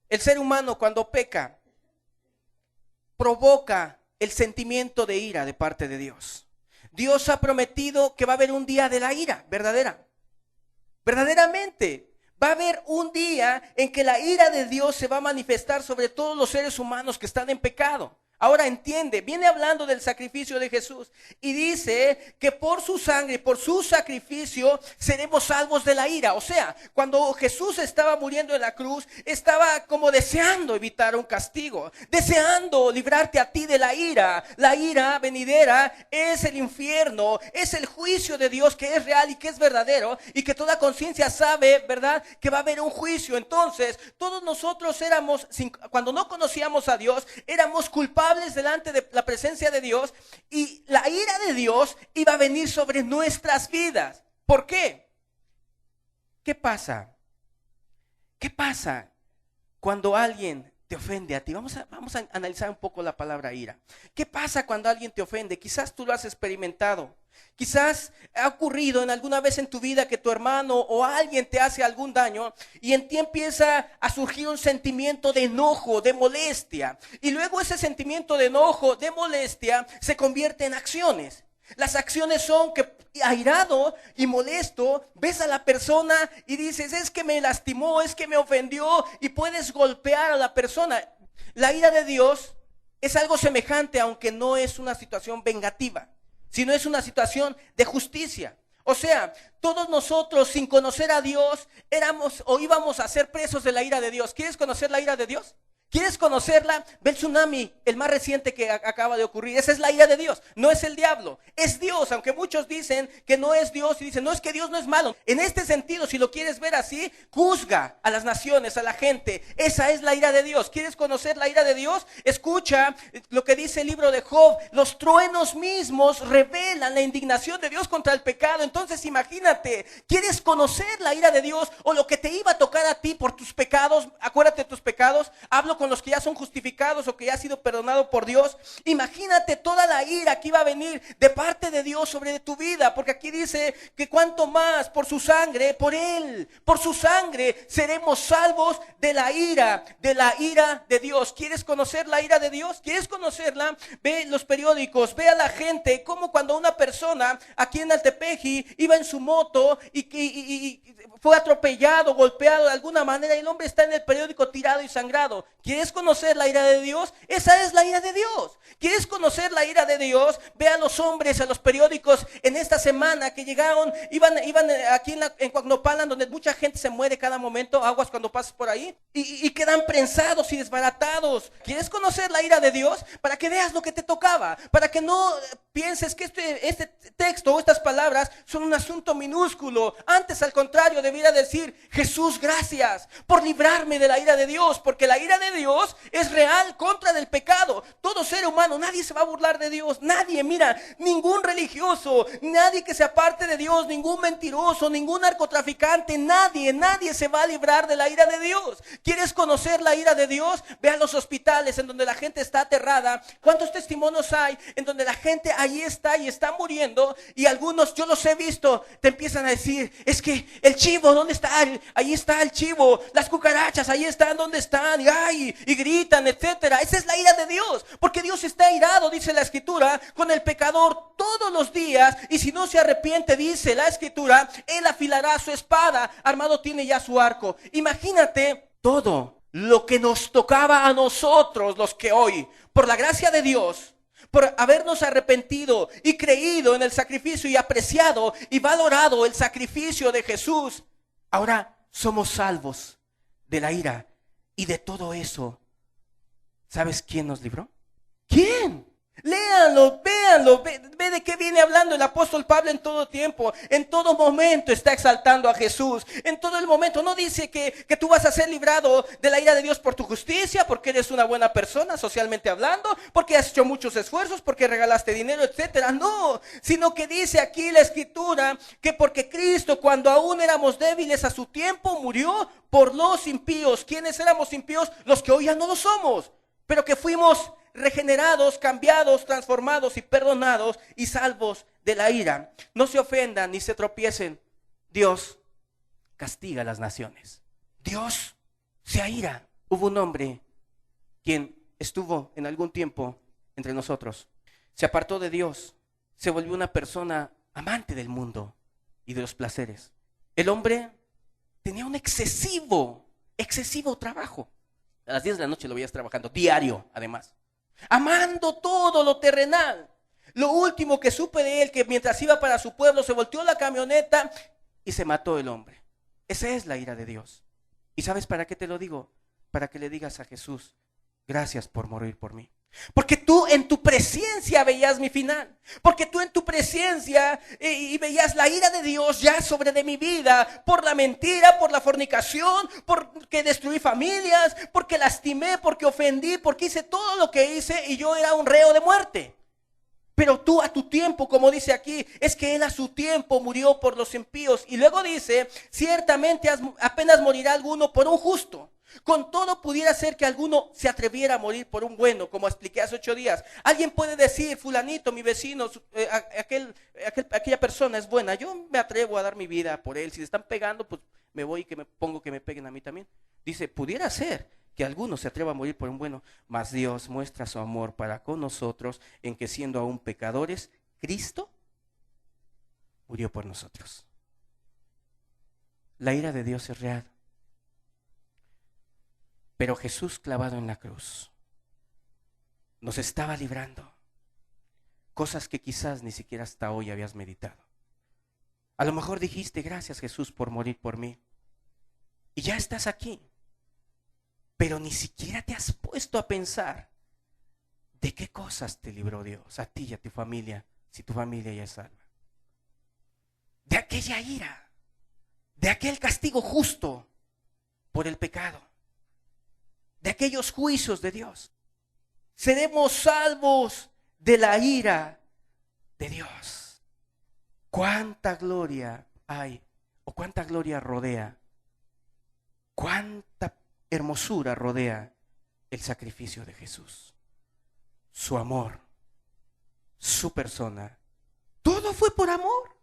el ser humano cuando peca provoca el sentimiento de ira de parte de Dios. Dios ha prometido que va a haber un día de la ira, verdaderamente. Va a haber un día en que la ira de Dios se va a manifestar sobre todos los seres humanos que están en pecado. Ahora entiende, viene hablando del sacrificio de Jesús y dice que por su sangre, por su sacrificio, seremos salvos de la ira. O sea, cuando Jesús estaba muriendo en la cruz, estaba como deseando evitar un castigo, deseando librarte a ti de la ira. La ira venidera es el infierno, es el juicio de Dios que es real y que es verdadero y que toda conciencia sabe, ¿verdad?, que va a haber un juicio. Entonces, todos nosotros éramos, cuando no conocíamos a Dios, éramos culpables delante de la presencia de Dios y la ira de Dios iba a venir sobre nuestras vidas. ¿Por qué? ¿Qué pasa? ¿Qué pasa cuando alguien te ofende a ti? Vamos a analizar un poco la palabra ira. ¿Qué pasa cuando alguien te ofende? Quizás tú lo has experimentado. Quizás ha ocurrido en alguna vez en tu vida que tu hermano o alguien te hace algún daño y en ti empieza a surgir un sentimiento de enojo, de molestia. Y luego ese sentimiento de enojo, de molestia, se convierte en acciones. Las acciones son que, airado y molesto, ves a la persona y dices, es que me lastimó, es que me ofendió, y puedes golpear a la persona. La ira de Dios es algo semejante, aunque no es una situación vengativa, sino es una situación de justicia. O sea, todos nosotros sin conocer a Dios éramos o íbamos a ser presos de la ira de Dios. ¿Quieres conocer la ira de Dios? ¿Quieres conocerla? Ve el tsunami, el más reciente que acaba de ocurrir. Esa es la ira de Dios, no es el diablo, es Dios. Aunque muchos dicen que no es Dios y dicen, no, es que Dios no es malo. En este sentido, si lo quieres ver así, juzga a las naciones, a la gente. Esa es la ira de Dios. ¿Quieres conocer la ira de Dios? Escucha lo que dice el libro de Job. Los truenos mismos revelan la indignación de Dios contra el pecado. Entonces imagínate, ¿quieres conocer la ira de Dios o lo que te iba a tocar a ti por tus pecados? Acuérdate de tus pecados. Hablo con los que ya son justificados o que ya ha sido perdonado por Dios. Imagínate toda la ira que iba a venir de parte de Dios sobre tu vida, porque aquí dice que cuanto más por su sangre, por él, por su sangre seremos salvos de la ira de Dios. ¿Quieres conocer la ira de Dios? ¿Quieres conocerla? Ve los periódicos, ve a la gente, como cuando una persona aquí en Altepeji iba en su moto y fue atropellado, golpeado de alguna manera, y el hombre está en el periódico tirado y sangrado. ¿Quieres conocer la ira de Dios? Esa es la ira de Dios. ¿Quieres conocer la ira de Dios? Ve a los hombres, a los periódicos en esta semana que llegaron, iban aquí en Coacnopalan, donde mucha gente se muere cada momento, aguas cuando pasas por ahí, y quedan prensados y desbaratados. ¿Quieres conocer la ira de Dios? Para que veas lo que te tocaba, para que no pienses que este texto o estas palabras son un asunto minúsculo. Antes, al contrario, debiera decir, Jesús, gracias por librarme de la ira de Dios, porque la ira de Dios es real contra del pecado. Todo ser humano, nadie se va a burlar de Dios, nadie, mira, ningún religioso, nadie que se aparte de Dios, ningún mentiroso, ningún narcotraficante, nadie se va a librar de la ira de Dios. ¿Quieres conocer la ira de Dios? Ve a los hospitales en donde la gente está aterrada. ¿Cuántos testimonios hay en donde la gente ahí está y está muriendo? Y algunos, yo los he visto, te empiezan a decir, es que el chivo, ¿dónde está? Ahí está el chivo. Las cucarachas, ahí están, ¿dónde están? Y gritan, etcétera. Esa es la ira de Dios, porque Dios está irado, dice la Escritura, con el pecador todos los días, y si no se arrepiente, dice la Escritura, él afilará su espada, armado tiene ya su arco. Imagínate todo lo que nos tocaba a nosotros, los que hoy, por la gracia de Dios, por habernos arrepentido y creído en el sacrificio y apreciado y valorado el sacrificio de Jesús, ahora somos salvos de la ira y de todo eso. ¿Sabes quién nos libró? ¿Quién? Léanlo, véanlo, ve de qué viene hablando el apóstol Pablo en todo tiempo. En todo momento está exaltando a Jesús. En todo el momento no dice que tú vas a ser librado de la ira de Dios por tu justicia, porque eres una buena persona socialmente hablando, porque has hecho muchos esfuerzos, porque regalaste dinero, etcétera. No, sino que dice aquí la Escritura que porque Cristo, cuando aún éramos débiles a su tiempo, murió por los impíos. ¿Quiénes éramos impíos? Los que hoy ya no lo somos, pero que fuimos regenerados, cambiados, transformados y perdonados y salvos de la ira. No se ofendan ni se tropiecen. Dios castiga a las naciones. Dios se aira. Hubo un hombre quien estuvo en algún tiempo entre nosotros. Se apartó de Dios. Se volvió una persona amante del mundo y de los placeres. El hombre tenía un excesivo trabajo. A las 10 de la noche lo veías trabajando, diario además. Amando todo lo terrenal. Lo último que supe de él, que mientras iba para su pueblo se volteó la camioneta y se mató el hombre. Esa es la ira de Dios. ¿Y sabes para qué te lo digo? Para que le digas a Jesús, gracias por morir por mí. Porque tú en tu presencia veías mi final. Porque tú en tu presencia y veías la ira de Dios ya sobre de mi vida. Por la mentira, por la fornicación, porque destruí familias, porque lastimé, porque ofendí, porque hice todo lo que hice y yo era un reo de muerte. Pero tú a tu tiempo, como dice aquí, es que él a su tiempo murió por los impíos. Y luego dice, ciertamente apenas morirá alguno por un justo. Con todo pudiera ser que alguno se atreviera a morir por un bueno, como expliqué hace 8 días. Alguien puede decir, fulanito, mi vecino, aquella persona es buena. Yo me atrevo a dar mi vida por él. Si se están pegando, pues me voy y que me pongo que me peguen a mí también. Dice, pudiera ser que alguno se atreva a morir por un bueno, mas Dios muestra su amor para con nosotros en que siendo aún pecadores, Cristo murió por nosotros. La ira de Dios es real. Pero Jesús clavado en la cruz nos estaba librando. Cosas que quizás ni siquiera hasta hoy habías meditado. A lo mejor dijiste, gracias Jesús por morir por mí. Y ya estás aquí. Pero ni siquiera te has puesto a pensar de qué cosas te libró Dios, a ti y a tu familia, si tu familia ya es salva. De aquella ira, de aquel castigo justo por el pecado, de aquellos juicios de Dios. Seremos salvos de la ira de Dios. ¿Cuánta gloria hay o cuánta gloria rodea? ¿Cuánta hermosura rodea el sacrificio de Jesús? Su amor, su persona. Todo fue por amor.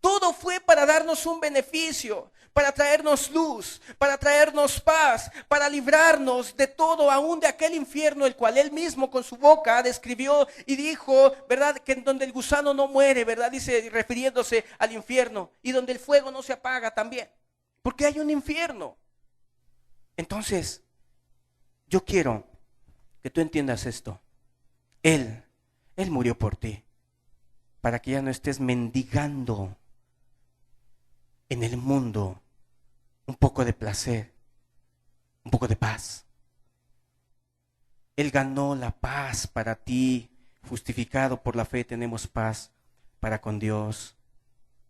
Todo fue para darnos un beneficio, para traernos luz, para traernos paz, para librarnos de todo, aún de aquel infierno, el cual él mismo con su boca describió y dijo, ¿verdad? Que en donde el gusano no muere, ¿verdad? Dice, refiriéndose al infierno, y donde el fuego no se apaga también, porque hay un infierno. Entonces, yo quiero que tú entiendas esto. Él murió por ti, para que ya no estés mendigando en el mundo un poco de placer, un poco de paz. Él ganó la paz para ti. Justificado por la fe tenemos paz para con Dios.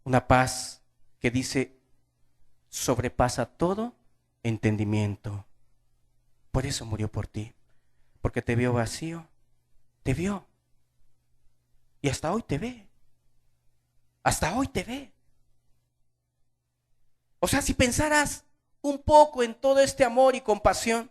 Una paz que dice sobrepasa todo entendimiento. Por eso murió por ti, porque te vio vacío, te vio. Y hasta hoy te ve. Hasta hoy te ve. O sea, si pensaras un poco en todo este amor y compasión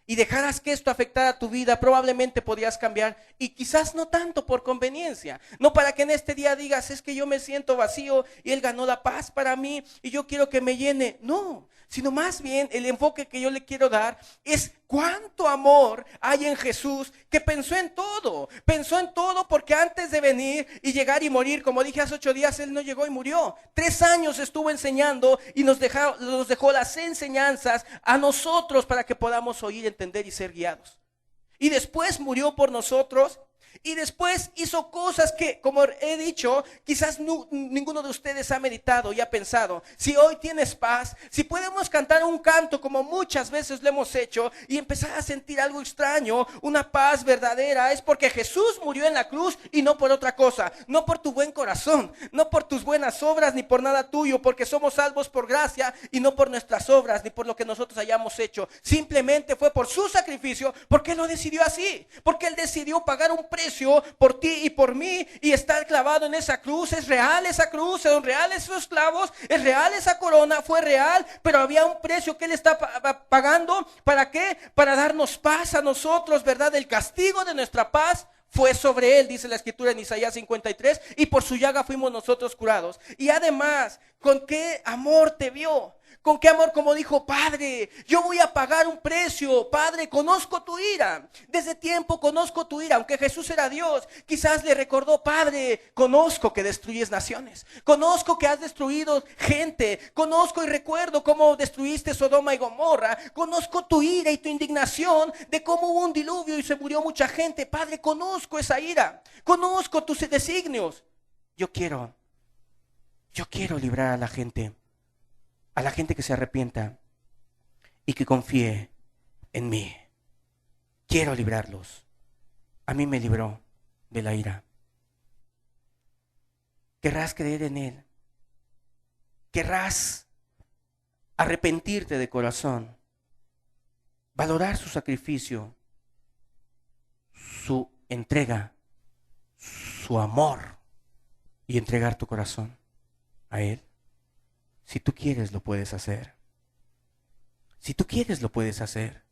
y dejaras que esto afectara tu vida, probablemente podrías cambiar, y quizás no tanto por conveniencia, no para que en este día digas, es que yo me siento vacío y Él ganó la paz para mí y yo quiero que me llene. No, sino más bien el enfoque que yo le quiero dar es cuánto amor hay en Jesús, que pensó en todo porque antes de venir y llegar y morir, como dije hace 8 días, Él no llegó y murió. 3 años estuvo enseñando y nos dejó las enseñanzas a nosotros para que podamos oír, entender y ser guiados. Y después murió por nosotros. Y después hizo cosas que, como he dicho, quizás ninguno de ustedes ha meditado y ha pensado. Si hoy tienes paz, si podemos cantar un canto como muchas veces lo hemos hecho y empezar a sentir algo extraño, una paz verdadera, es porque Jesús murió en la cruz y no por otra cosa. No por tu buen corazón, no por tus buenas obras ni por nada tuyo, porque somos salvos por gracia y no por nuestras obras ni por lo que nosotros hayamos hecho. Simplemente fue por su sacrificio, porque Él lo decidió así, porque Él decidió pagar un precio precio por ti y por mí y está clavado en esa cruz. Es real esa cruz, son reales esos clavos, es real esa corona, fue real, pero había un precio que Él está pagando. ¿Para qué? Para darnos paz a nosotros, ¿verdad? El castigo de nuestra paz fue sobre Él, dice la escritura en Isaías 53, y por su llaga fuimos nosotros curados. Y además, ¿con qué amor te vio? ¿Con qué amor? Como dijo: Padre, yo voy a pagar un precio. Padre, conozco tu ira. Desde tiempo conozco tu ira. Aunque Jesús era Dios, quizás le recordó: Padre, conozco que destruyes naciones. Conozco que has destruido gente. Conozco y recuerdo cómo destruiste Sodoma y Gomorra. Conozco tu ira y tu indignación de cómo hubo un diluvio y se murió mucha gente. Padre, conozco esa ira. Conozco tus designios. Yo quiero librar a la gente que se arrepienta y que confíe en mí. Quiero librarlos. A mí me libró de la ira. Querrás creer en Él. Querrás arrepentirte de corazón. Valorar su sacrificio, su entrega, su amor y entregar tu corazón a Él. Si tú quieres, lo puedes hacer. Si tú quieres, lo puedes hacer.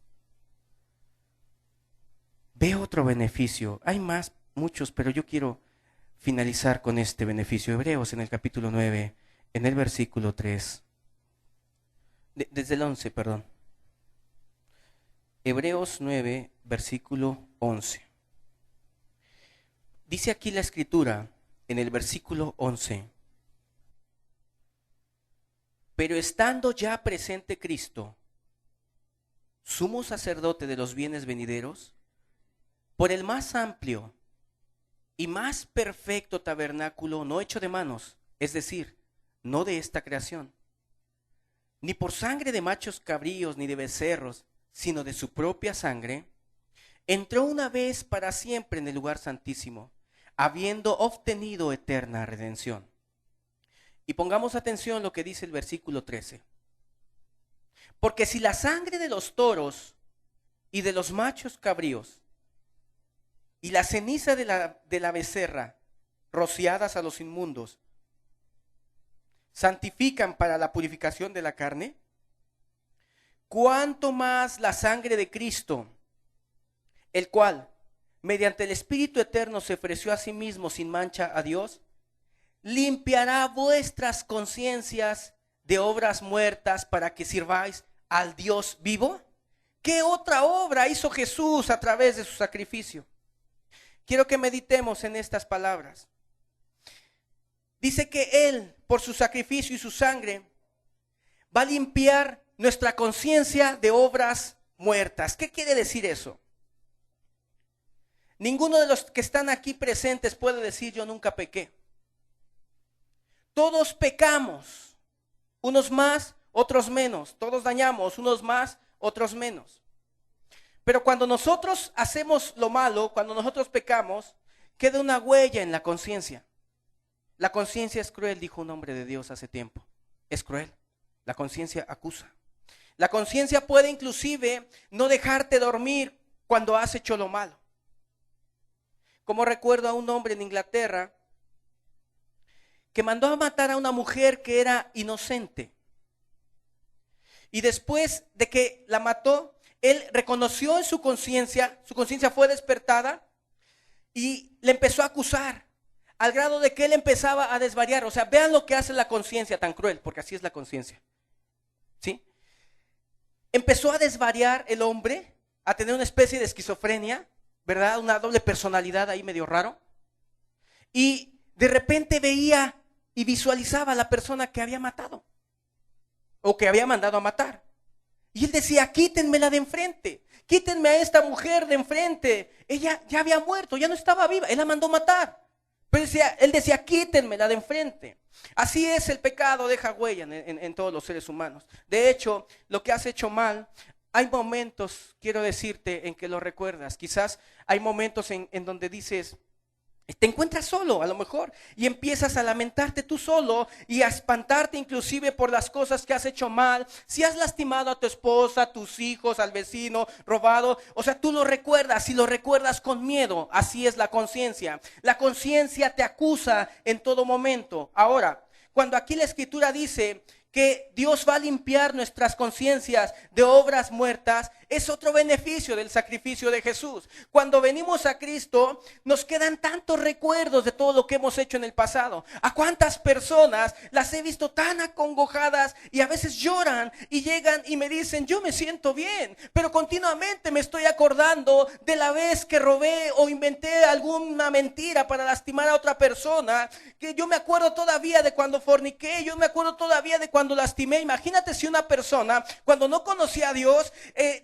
Ve otro beneficio. Hay más, muchos, pero yo quiero finalizar con este beneficio. Hebreos en el capítulo 9, en el versículo 3. Desde el 11, perdón. Hebreos 9, versículo 11. Dice aquí la escritura, en el versículo 11. Pero estando ya presente Cristo, sumo sacerdote de los bienes venideros, por el más amplio y más perfecto tabernáculo no hecho de manos, es decir, no de esta creación, ni por sangre de machos cabríos ni de becerros, sino de su propia sangre, entró una vez para siempre en el lugar santísimo, habiendo obtenido eterna redención. Y pongamos atención lo que dice el versículo 13. Porque si la sangre de los toros y de los machos cabríos y la ceniza de la becerra rociadas a los inmundos santifican para la purificación de la carne, cuánto más la sangre de Cristo, el cual mediante el Espíritu eterno se ofreció a sí mismo sin mancha a Dios, limpiará vuestras conciencias de obras muertas para que sirváis al Dios vivo. ¿Qué otra obra hizo Jesús a través de su sacrificio? Quiero que meditemos en estas palabras. Dice que Él, por su sacrificio y su sangre, va a limpiar nuestra conciencia de obras muertas. ¿Qué quiere decir eso? Ninguno de los que están aquí presentes puede decir: yo nunca pequé. Todos pecamos, unos más, otros menos. Todos dañamos, unos más, otros menos. Pero cuando nosotros hacemos lo malo, cuando nosotros pecamos, queda una huella en la conciencia. La conciencia es cruel, dijo un hombre de Dios hace tiempo. Es cruel. La conciencia acusa. La conciencia puede inclusive no dejarte dormir cuando has hecho lo malo. Como recuerdo a un hombre en Inglaterra que mandó a matar a una mujer que era inocente. Y después de que la mató, él reconoció en su conciencia fue despertada y le empezó a acusar, al grado de que él empezaba a desvariar. O sea, vean lo que hace la conciencia tan cruel, porque así es la conciencia. ¿Sí? Empezó a desvariar el hombre, a tener una especie de esquizofrenia, ¿verdad? Una doble personalidad ahí medio raro. Y de repente veía y visualizaba a la persona que había matado o que había mandado a matar. Y él decía: quítenmela de enfrente, quítenme a esta mujer de enfrente. Ella ya había muerto, ya no estaba viva, él la mandó matar. Pero él decía: quítenmela de enfrente. Así es, el pecado deja huella en todos los seres humanos. De hecho, lo que has hecho mal, hay momentos, quiero decirte, en que lo recuerdas. Quizás hay momentos en donde dices: te encuentras solo a lo mejor y empiezas a lamentarte tú solo y a espantarte inclusive por las cosas que has hecho mal. Si has lastimado a tu esposa, a tus hijos, al vecino, robado, o sea, tú lo recuerdas y lo recuerdas con miedo. Así es la conciencia. La conciencia te acusa en todo momento. Ahora, cuando aquí la Escritura dice que Dios va a limpiar nuestras conciencias de obras muertas, es otro beneficio del sacrificio de Jesús. Cuando venimos a Cristo, nos quedan tantos recuerdos de todo lo que hemos hecho en el pasado. ¿A cuántas personas las he visto tan acongojadas y a veces lloran y llegan y me dicen, yo me siento bien, pero continuamente me estoy acordando de la vez que robé o inventé alguna mentira para lastimar a otra persona, que yo me acuerdo todavía de cuando forniqué, yo me acuerdo todavía de cuando lastimé? Imagínate si una persona, cuando no conocía a Dios,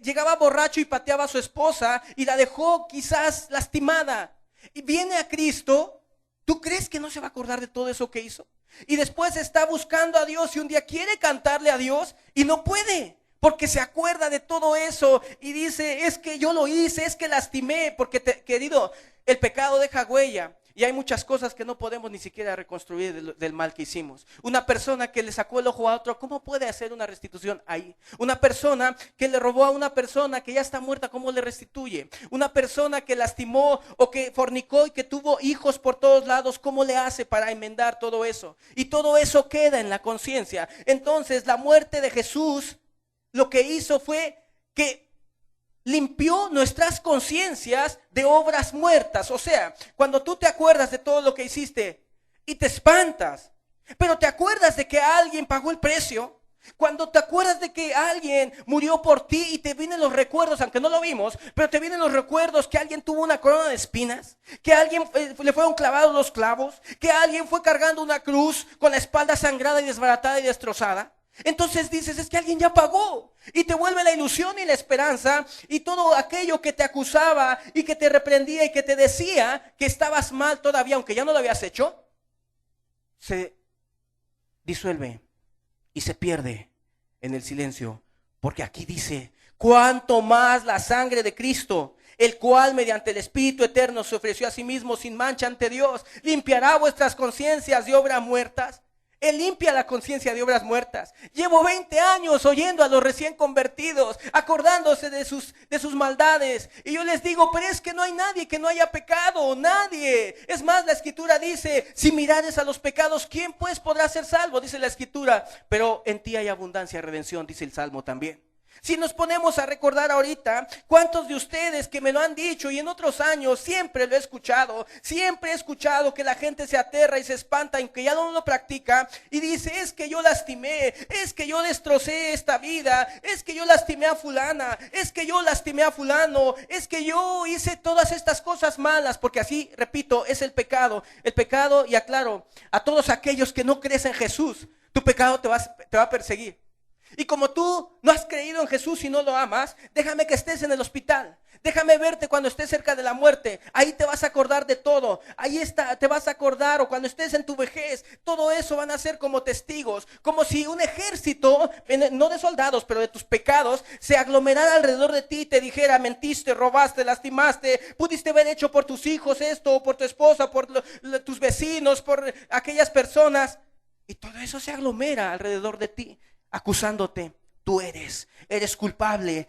llegaba borracho y pateaba a su esposa y la dejó quizás lastimada. Y viene a Cristo, ¿tú crees que no se va a acordar de todo eso que hizo? Y después está buscando a Dios y un día quiere cantarle a Dios y no puede, porque se acuerda de todo eso y dice, es que yo lo hice, es que lastimé, porque querido, el pecado deja huella. Y hay muchas cosas que no podemos ni siquiera reconstruir del mal que hicimos. Una persona que le sacó el ojo a otro, ¿cómo puede hacer una restitución ahí? Una persona que le robó a una persona que ya está muerta, ¿cómo le restituye? Una persona que lastimó o que fornicó y que tuvo hijos por todos lados, ¿cómo le hace para enmendar todo eso? Y todo eso queda en la conciencia. Entonces, la muerte de Jesús lo que hizo fue que limpió nuestras conciencias de obras muertas. O sea, cuando tú te acuerdas de todo lo que hiciste y te espantas, pero te acuerdas de que alguien pagó el precio, cuando te acuerdas de que alguien murió por ti y te vienen los recuerdos, aunque no lo vimos, pero te vienen los recuerdos que alguien tuvo una corona de espinas, que a alguien le fueron clavados los clavos, que alguien fue cargando una cruz con la espalda sangrada y desbaratada y destrozada. Entonces dices, es que alguien ya pagó, y te vuelve la ilusión y la esperanza, y todo aquello que te acusaba y que te reprendía y que te decía que estabas mal todavía, aunque ya no lo habías hecho, se disuelve y se pierde en el silencio. Porque aquí dice, cuánto más la sangre de Cristo, el cual mediante el Espíritu eterno se ofreció a sí mismo sin mancha ante Dios, limpiará vuestras conciencias de obras muertas. Él limpia la conciencia de obras muertas. Llevo 20 años oyendo a los recién convertidos, acordándose de sus maldades. Y yo les digo, pero es que no hay nadie que no haya pecado, nadie. Es más, la Escritura dice, si mirares a los pecados, ¿quién pues podrá ser salvo? Dice la Escritura, pero en ti hay abundancia de redención, dice el Salmo también. Si nos ponemos a recordar ahorita, ¿cuántos de ustedes que me lo han dicho y en otros años siempre lo he escuchado? Siempre he escuchado que la gente se aterra y se espanta aunque ya no lo practica y dice, es que yo lastimé, es que yo destrocé esta vida, es que yo lastimé a fulana, es que yo lastimé a fulano, es que yo hice todas estas cosas malas, porque así, repito, es el pecado, y aclaro, a todos aquellos que no crees en Jesús, tu pecado te va a perseguir. Y como tú no has creído en Jesús y no lo amas, déjame que estés en el hospital. Déjame verte cuando estés cerca de la muerte. Ahí te vas a acordar de todo. Ahí te vas a acordar, o cuando estés en tu vejez. Todo eso van a ser como testigos. Como si un ejército, no de soldados, pero de tus pecados, se aglomerara alrededor de ti y te dijera, mentiste, robaste, lastimaste, pudiste haber hecho por tus hijos esto, o por tu esposa, por tus vecinos, por aquellas personas. Y todo eso se aglomera alrededor de ti, acusándote. Tú eres culpable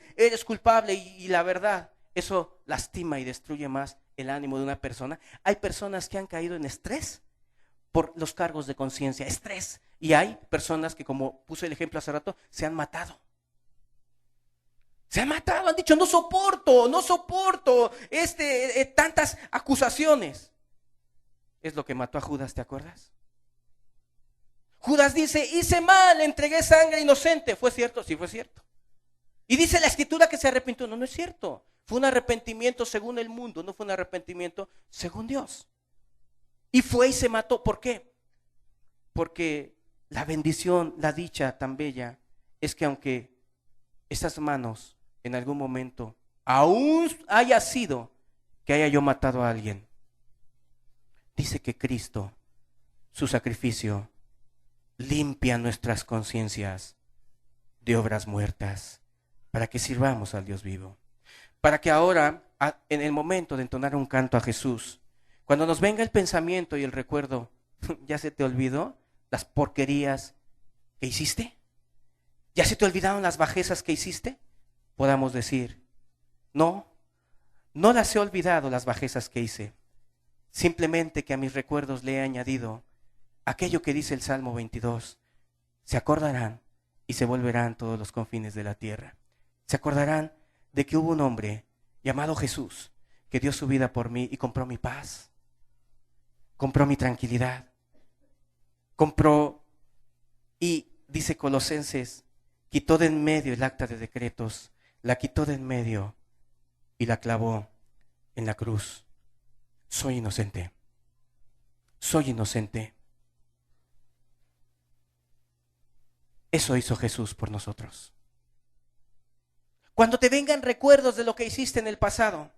y la verdad, eso lastima y destruye más el ánimo de una persona. Hay personas que han caído en estrés por los cargos de conciencia, estrés. Y hay personas que, como puse el ejemplo hace rato, se han matado. Se han matado, han dicho, no soporto tantas acusaciones. Es lo que mató a Judas, ¿te acuerdas? Judas dice, hice mal, entregué sangre inocente. ¿Fue cierto? Sí, fue cierto. Y dice la Escritura que se arrepintió. No, no es cierto. Fue un arrepentimiento según el mundo, no fue un arrepentimiento según Dios. Y fue y se mató. ¿Por qué? Porque la bendición, la dicha tan bella, es que aunque esas manos en algún momento aún haya sido que haya yo matado a alguien, dice que Cristo, su sacrificio, limpia nuestras conciencias de obras muertas para que sirvamos al Dios vivo. Para que ahora, en el momento de entonar un canto a Jesús, Cuando nos venga el pensamiento y el recuerdo, ¿ya se te olvidó las porquerías que hiciste? ¿Ya se te olvidaron las bajezas que hiciste? Podamos decir, no, no las he olvidado las bajezas que hice. Simplemente que a mis recuerdos le he añadido aquello que dice el Salmo 22. Se acordarán y se volverán todos los confines de la tierra. Se acordarán de que hubo un hombre llamado Jesús que dio su vida por mí y compró mi paz, compró mi tranquilidad, compró y, dice Colosenses, quitó de en medio el acta de decretos, la quitó de en medio y la clavó en la cruz. Soy inocente. Soy inocente. Eso hizo Jesús por nosotros. Cuando te vengan recuerdos de lo que hiciste en el pasado,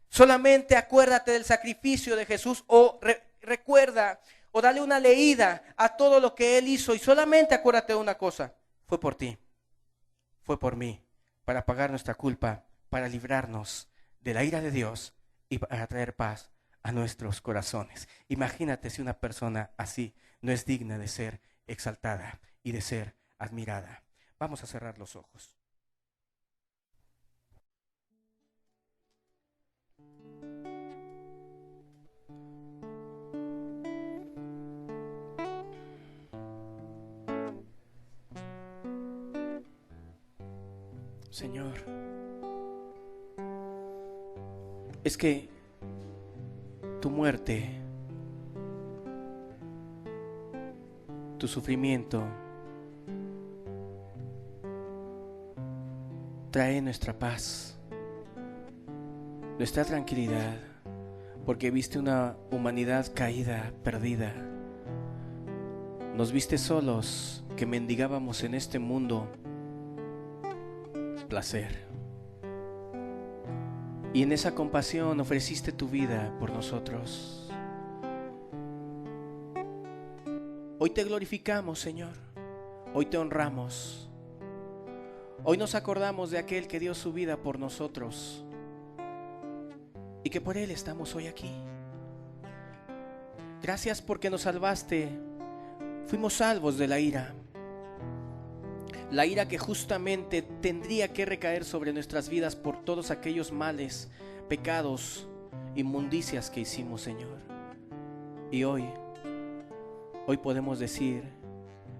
solamente acuérdate del sacrificio de Jesús o recuerda o dale una leída a todo lo que Él hizo y solamente acuérdate de una cosa. Fue por ti, fue por mí, para pagar nuestra culpa, para librarnos de la ira de Dios y para traer paz a nuestros corazones. Imagínate si una persona así no es digna de ser exaltada y de ser admirada. Vamos a cerrar los ojos. Señor, es que tu muerte, tu sufrimiento, trae nuestra paz, nuestra tranquilidad, porque viste una humanidad caída, perdida. Nos viste solos, que mendigábamos en este mundo placer. Y en esa compasión ofreciste tu vida por nosotros. Hoy te glorificamos, Señor. Hoy te honramos. Hoy nos acordamos de aquel que dio su vida por nosotros y que por Él estamos hoy aquí. Gracias porque nos salvaste. Fuimos salvos de la ira que justamente tendría que recaer sobre nuestras vidas por todos aquellos males, pecados, inmundicias que hicimos, Señor. Y hoy podemos decir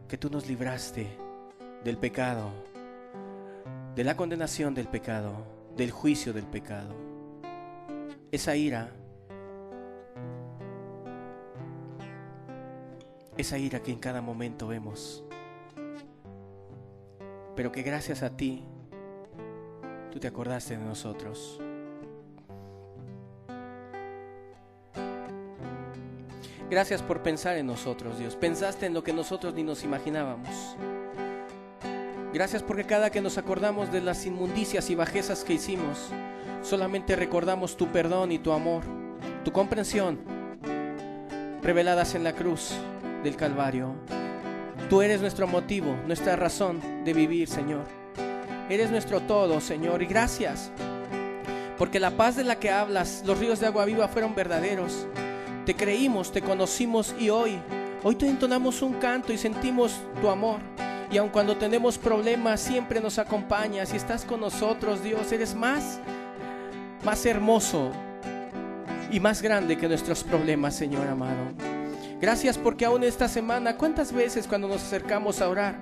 que tú nos libraste del pecado, de la condenación del pecado, del juicio del pecado. Esa ira que en cada momento vemos, pero que gracias a ti, tú te acordaste de nosotros. Gracias por pensar en nosotros, Dios. Pensaste en lo que nosotros ni nos imaginábamos. Gracias porque cada que nos acordamos de las inmundicias y bajezas que hicimos, solamente recordamos tu perdón y tu amor, tu comprensión, reveladas en la cruz del Calvario. Tú eres nuestro motivo, nuestra razón de vivir, Señor. Eres nuestro todo, Señor, y gracias, porque la paz de la que hablas, los ríos de agua viva fueron verdaderos. Te creímos, te conocimos y hoy te entonamos un canto y sentimos tu amor. Y aun cuando tenemos problemas, siempre nos acompañas y estás con nosotros, Dios. Eres más hermoso y más grande que nuestros problemas, Señor amado. Gracias porque aún esta semana, ¿cuántas veces cuando nos acercamos a orar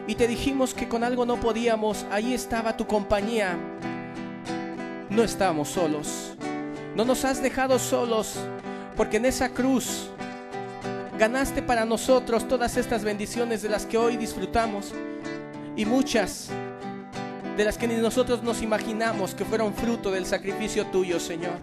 y te dijimos que con algo no podíamos, ahí estaba tu compañía? No estamos solos, no nos has dejado solos, porque en esa cruz ganaste para nosotros todas estas bendiciones de las que hoy disfrutamos y muchas de las que ni nosotros nos imaginamos que fueron fruto del sacrificio tuyo, Señor.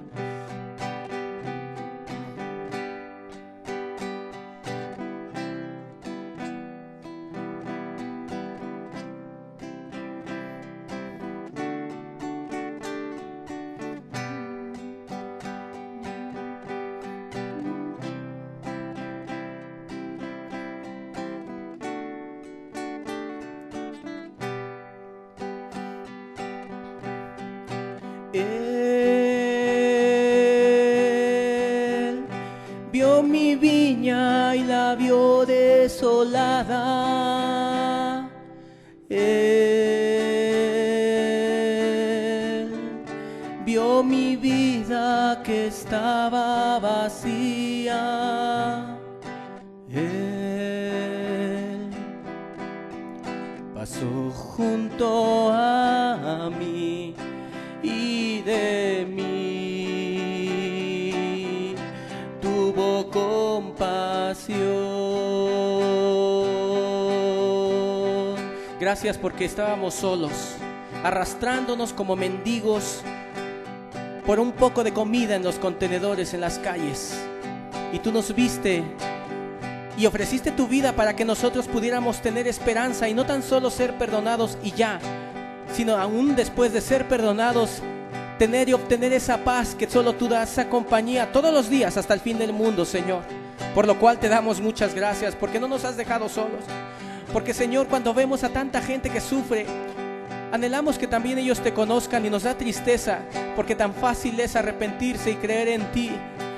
desolada. Él vio mi vida que estaba vacía. Él pasó junto a mí y de mí tuvo compasión. Gracias porque estábamos solos, arrastrándonos como mendigos por un poco de comida en los contenedores en las calles. Y tú nos viste y ofreciste tu vida para que nosotros pudiéramos tener esperanza y no tan solo ser perdonados y ya, sino aún después de ser perdonados, tener y obtener esa paz que solo tú das, esa compañía todos los días hasta el fin del mundo, Señor. Por lo cual te damos muchas gracias, porque no nos has dejado solos. Porque, Señor, cuando vemos a tanta gente que sufre, anhelamos que también ellos te conozcan y nos da tristeza, porque tan fácil es arrepentirse y creer en ti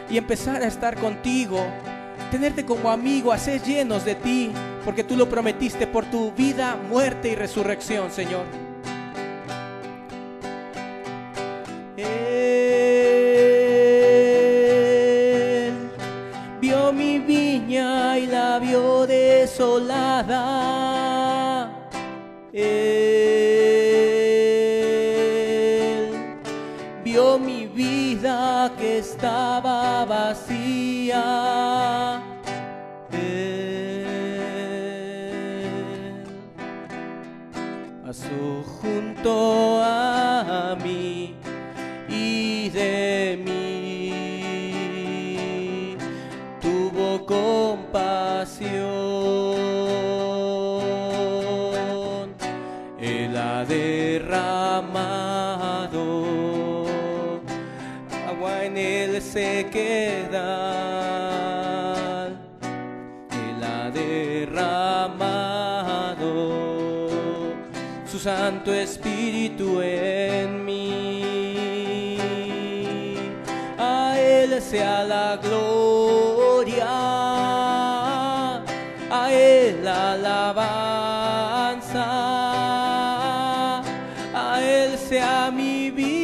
y empezar a estar contigo, tenerte como amigo, a ser llenos de ti, porque tú lo prometiste por tu vida, muerte y resurrección, Señor. Él vio mi viña y la vio desolada. Él vio mi vida que estaba vacía. Él pasó junto a mí y de mí tuvo compasión. Él ha derramado agua en el sequedad. Él ha derramado su Santo Espíritu en mí. A Él sea la gloria, a Él la alabanza, a Él sea mi vida.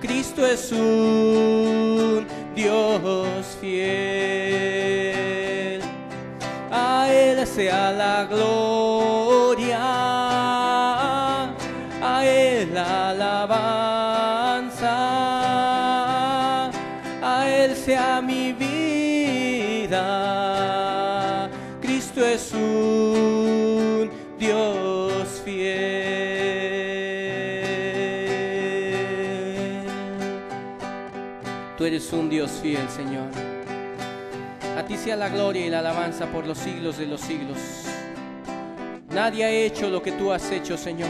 Cristo es un Dios fiel. A Él sea la gloria, a Él la alabanza, a Él sea mi vida. Cristo es un Dios fiel. Tú eres un Dios fiel, Señor. A ti sea la gloria y la alabanza por los siglos de los siglos. Nadie ha hecho lo que tú has hecho, Señor.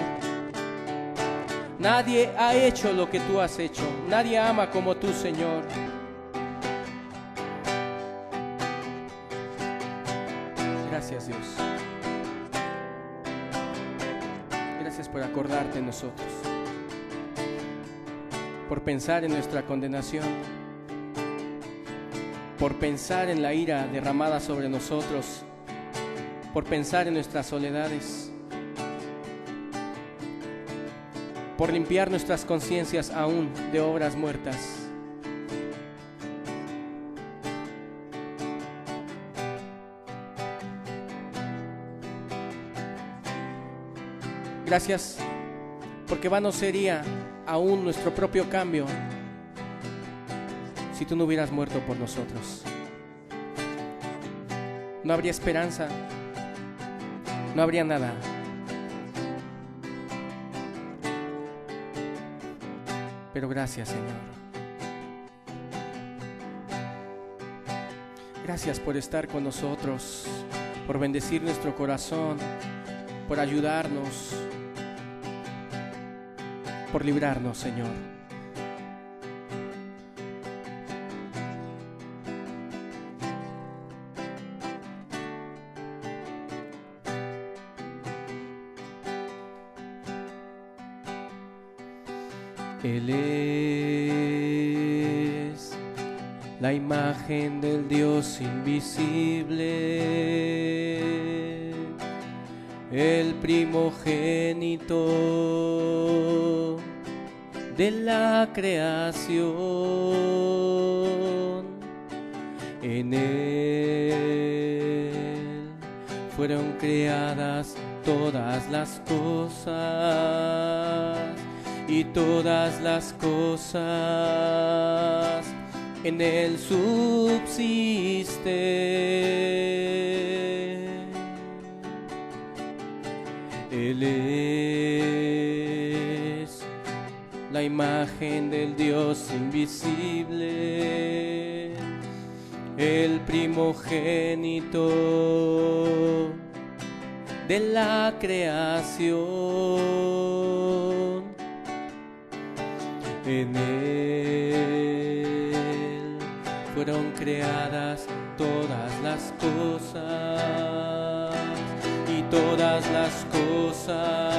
Nadie ha hecho lo que tú has hecho. Nadie ama como tú, Señor. Gracias, Dios. Gracias por acordarte de nosotros, por pensar en nuestra condenación, por pensar en la ira derramada sobre nosotros, por pensar en nuestras soledades, por limpiar nuestras conciencias aún de obras muertas. Gracias, porque vano sería aún nuestro propio cambio si tú no hubieras muerto por nosotros. No habría esperanza, no habría nada. Pero gracias, Señor. Gracias por estar con nosotros, por bendecir nuestro corazón, por ayudarnos, por librarnos, Señor. Él es la imagen del Dios invisible, el primogénito de la creación. En Él fueron creadas todas las cosas, y todas las cosas en Él subsisten. Él es la imagen del Dios invisible, el primogénito de la creación. En Él fueron creadas todas las cosas, y todas las cosas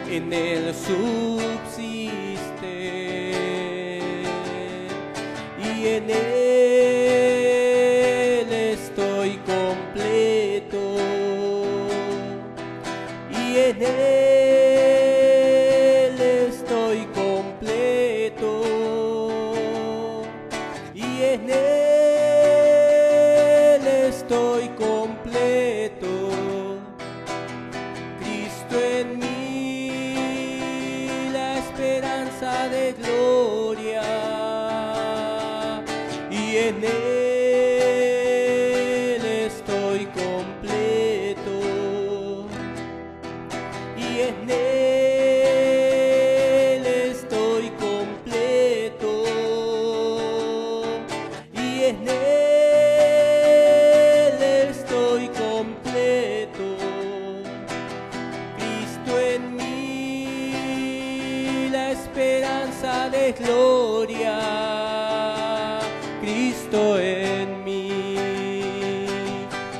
en Él subsisten. Y en Él estoy completo, y en Él estoy completo, y en Él estoy completo. Cristo en mí, la esperanza de gloria, y en Él estoy completo, y en Él estoy completo, y en Él estoy completo. Cristo en mí, la esperanza de gloria. Cristo en mí,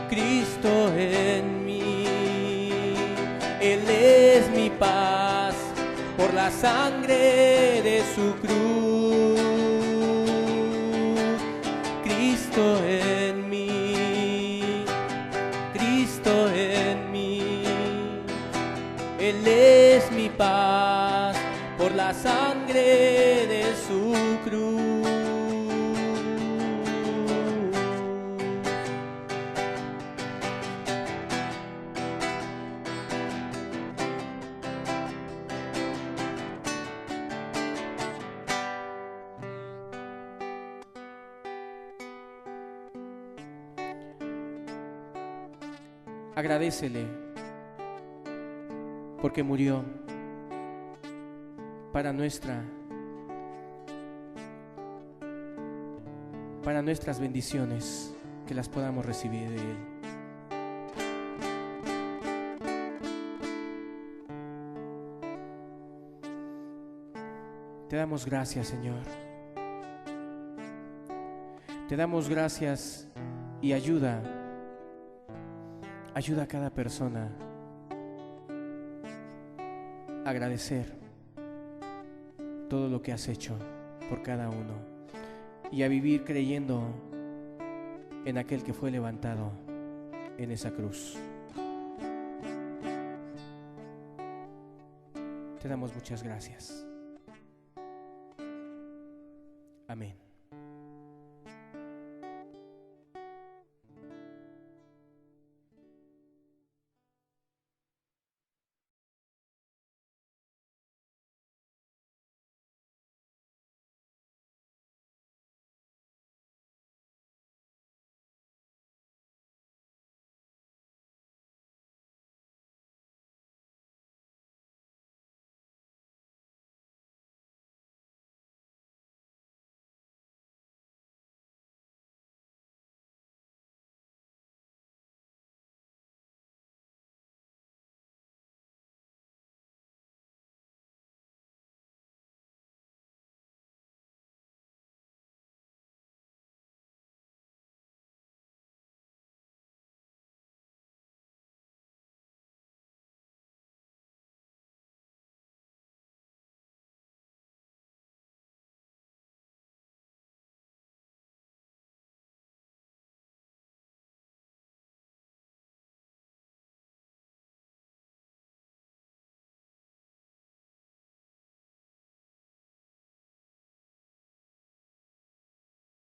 Cristo en mí. Él es mi paz por la sangre de su cruz. Cristo en mí, Cristo en mí. Él es mi paz por la sangre de su cruz. Agradécele porque murió para nuestras bendiciones, que las podamos recibir de Él. Te damos gracias, Señor. Te damos gracias y ayuda a cada persona a agradecer todo lo que has hecho por cada uno y a vivir creyendo en aquel que fue levantado en esa cruz. Te damos muchas gracias. Amén.